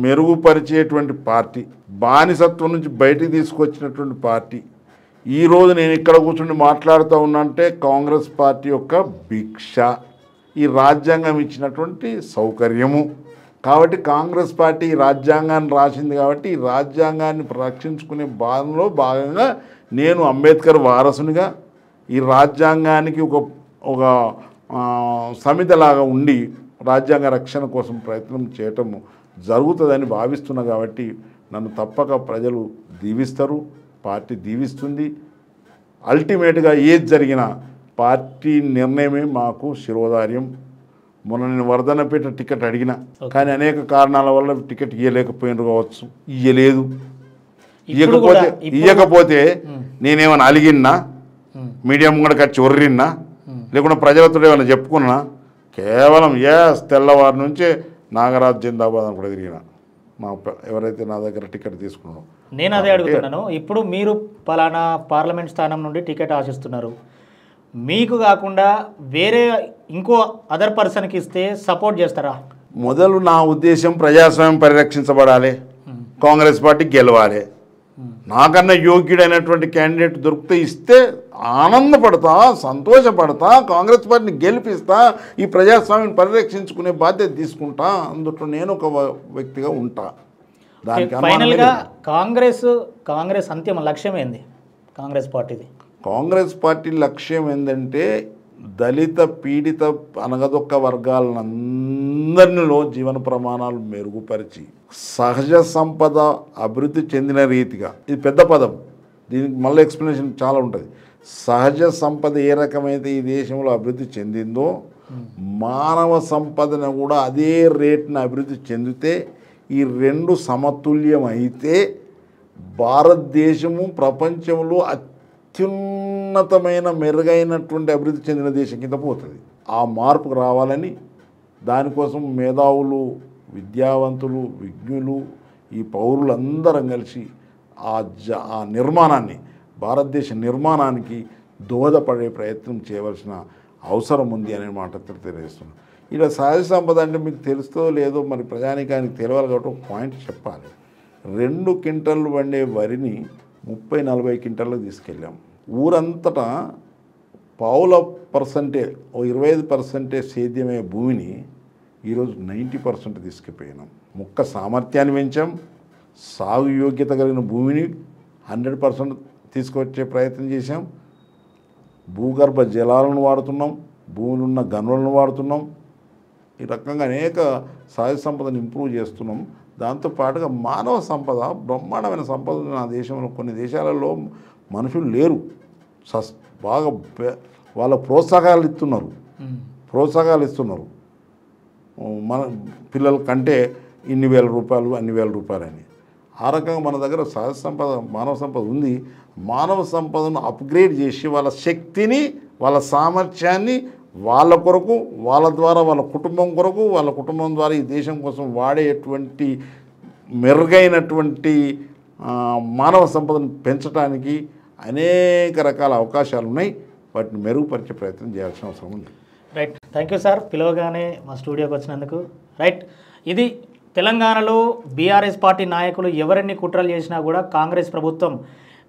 మెరుగుపరిచేటువంటి పార్టీ, బానిసత్వం నుంచి బయటికి తీసుకొచ్చినటువంటి పార్టీ. ఈరోజు నేను ఇక్కడ కూర్చుని మాట్లాడుతూ ఉన్నానంటే కాంగ్రెస్ పార్టీ యొక్క భిక్ష, ఈ రాజ్యాంగం ఇచ్చినటువంటి సౌకర్యము. కాబట్టి కాంగ్రెస్ పార్టీ ఈ రాజ్యాంగాన్ని రాసింది కాబట్టి ఈ రాజ్యాంగాన్ని రక్షించుకునే భాగంలో భాగంగా నేను అంబేద్కర్ వారసునిగా ఈ రాజ్యాంగానికి ఒక సమితిలాగా ఉండి రాజ్యాంగ రక్షణ కోసం ప్రయత్నం చేయటం జరుగుతుందని భావిస్తున్నా. కాబట్టి నన్ను తప్పక ప్రజలు దీవిస్తారు, పార్టీ దీవిస్తుంది. అల్టిమేట్గా ఏది జరిగినా పార్టీ నిర్ణయమే మాకు శిరోధార్యం. మొన్న నేను వర్ధనపేట టికెట్ అడిగిన, కానీ అనేక కారణాల వల్ల టికెట్ ఇవ్వలేకపోయినారు కావచ్చు, ఇవ్వలేదు. ఇవ్వకపోతే నేనేమైనా అలిగిన్నా, మీడియా ముంగడ కచ్చి ఒర్రిన్నా, లేకుండా ప్రజలతో ఏమైనా చెప్పుకున్నా, కేవలం తెల్లవారి నుంచే నాగరాజ్ జిందాబాద్ అని కూడా తిరిగిన ఎవరైతే నా దగ్గర టికెట్ తీసుకున్నారో. నేను అదే అడుగుతున్నాను. ఇప్పుడు మీరు పలానా పార్లమెంట్ స్థానం నుండి టికెట్ ఆశిస్తున్నారు, మీకు కాకుండా వేరే ఇంకో అదర్ పర్సన్కి ఇస్తే సపోర్ట్ చేస్తారా? మొదలు నా ఉద్దేశం ప్రజాస్వామ్యం పరిరక్షించబడాలి, కాంగ్రెస్ పార్టీ గెలవాలి. నాకన్నా యోగ్యుడైనటువంటి క్యాండిడేట్ దొరికితే ఇస్తే ఆనందపడతా, సంతోషపడతా, కాంగ్రెస్ పార్టీని గెలిపిస్తా, ఈ ప్రజాస్వామ్యం పరిరక్షించుకునే బాధ్యత తీసుకుంటా. అందులో నేను ఒక వ్యక్తిగా ఉంటా. దానికి ఫైనల్గా కాంగ్రెస్ అంతిమ లక్ష్యం ఏంది? కాంగ్రెస్ పార్టీ లక్ష్యం ఏంటంటే దళిత పీడిత అనగదొక్క వర్గాలందరిలో జీవన ప్రమాణాలు మెరుగుపరిచి సహజ సంపద అభివృద్ధి చెందిన రీతిగా, ఇది పెద్ద పదం, దీనికి మళ్ళీ ఎక్స్ప్లెనేషన్ చాలా ఉంటుంది. సహజ సంపద ఏ రకమైతే ఈ దేశంలో అభివృద్ధి చెందిందో మానవ సంపదను కూడా అదే రేటును అభివృద్ధి చెందితే ఈ రెండు సమతుల్యం అయితే భారతదేశము ప్రపంచంలో అత్యున్నతమైన మెరుగైనటువంటి అభివృద్ధి చెందిన దేశం కింద పోతుంది. ఆ మార్పుకు రావాలని దానికోసం మేధావులు, విద్యావంతులు, విజ్ఞులు, ఈ పౌరులందరం కలిసి ఆ నిర్మాణాన్ని, భారతదేశ నిర్మాణానికి దోహదపడే ప్రయత్నం చేయవలసిన అవసరం ఉంది అనే మాట తెలియజేస్తున్నాను. ఇలా సహజ సంపద అంటే మీకు తెలుస్తుందో లేదో మరి ప్రజానికానికి తెలియాలి కాబట్టి ఒక పాయింట్ చెప్పాలి. 2 క్వింటళ్ళు పండే వరిని 30-40 క్వింటళ్ళకు తీసుకెళ్ళాం. ఊరంతటా పావుల పర్సెంటేజ్, 25% సేద్యమయ్యే భూమిని ఈరోజు 90% తీసుకుపోయినాం. మొక్క సామర్థ్యాన్ని పెంచాం, సాగు యోగ్యత కలిగిన భూమిని 100% తీసుకొచ్చే ప్రయత్నం చేశాం. భూగర్భ జలాలను వాడుతున్నాం, భూమిలో ఉన్న గనులను వాడుతున్నాం. ఈ రకంగా అనేక సహజ సంపదను ఇంప్రూవ్ చేస్తున్నాం. దాంతోపాటుగా మానవ సంపద, బ్రహ్మాండమైన సంపద నా దేశంలో. కొన్ని దేశాలలో మనుషులు లేరు, బాగా వాళ్ళ ప్రోత్సాహాలు ఇస్తున్నారు. మన పిల్లల కంటే ఇన్ని వేల రూపాయలు, అన్ని వేల రూపాయలు అని. ఆ రకంగా మన దగ్గర సహజ సంపద, మానవ సంపద ఉంది. మానవ సంపదను అప్గ్రేడ్ చేసి వాళ్ళ శక్తిని, వాళ్ళ సామర్థ్యాన్ని వాళ్ళ కొరకు, వాళ్ళ ద్వారా వాళ్ళ కుటుంబం కొరకు, వాళ్ళ కుటుంబం ద్వారా ఈ దేశం కోసం వాడేటువంటి మెరుగైనటువంటి మానవ సంపదను పెంచడానికి అనేక రకాల అవకాశాలు ఉన్నాయి. వాటిని మెరుగుపరిచే ప్రయత్నం చేయాల్సిన అవసరం ఉంది. రైట్, థ్యాంక్ యూ సార్, పిలవగానే మా స్టూడియోకి వచ్చినందుకు. రైట్, ఇది తెలంగాణలో బీఆర్ఎస్ పార్టీ నాయకులు ఎవరెన్ని కుట్రలు చేసినా కూడా కాంగ్రెస్ ప్రభుత్వం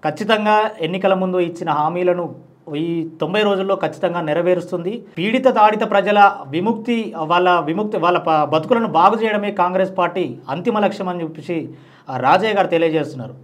ఖచ్చితంగా ఎన్నికల ముందు ఇచ్చిన హామీలను ఈ 90 రోజుల్లో ఖచ్చితంగా నెరవేరుస్తుంది. పీడిత తాడిత ప్రజల వాళ్ళ బతుకులను బాగు చేయడమే కాంగ్రెస్ పార్టీ అంతిమ లక్ష్యం అని చెప్పేసి రాజయ్య గారు తెలియజేస్తున్నారు.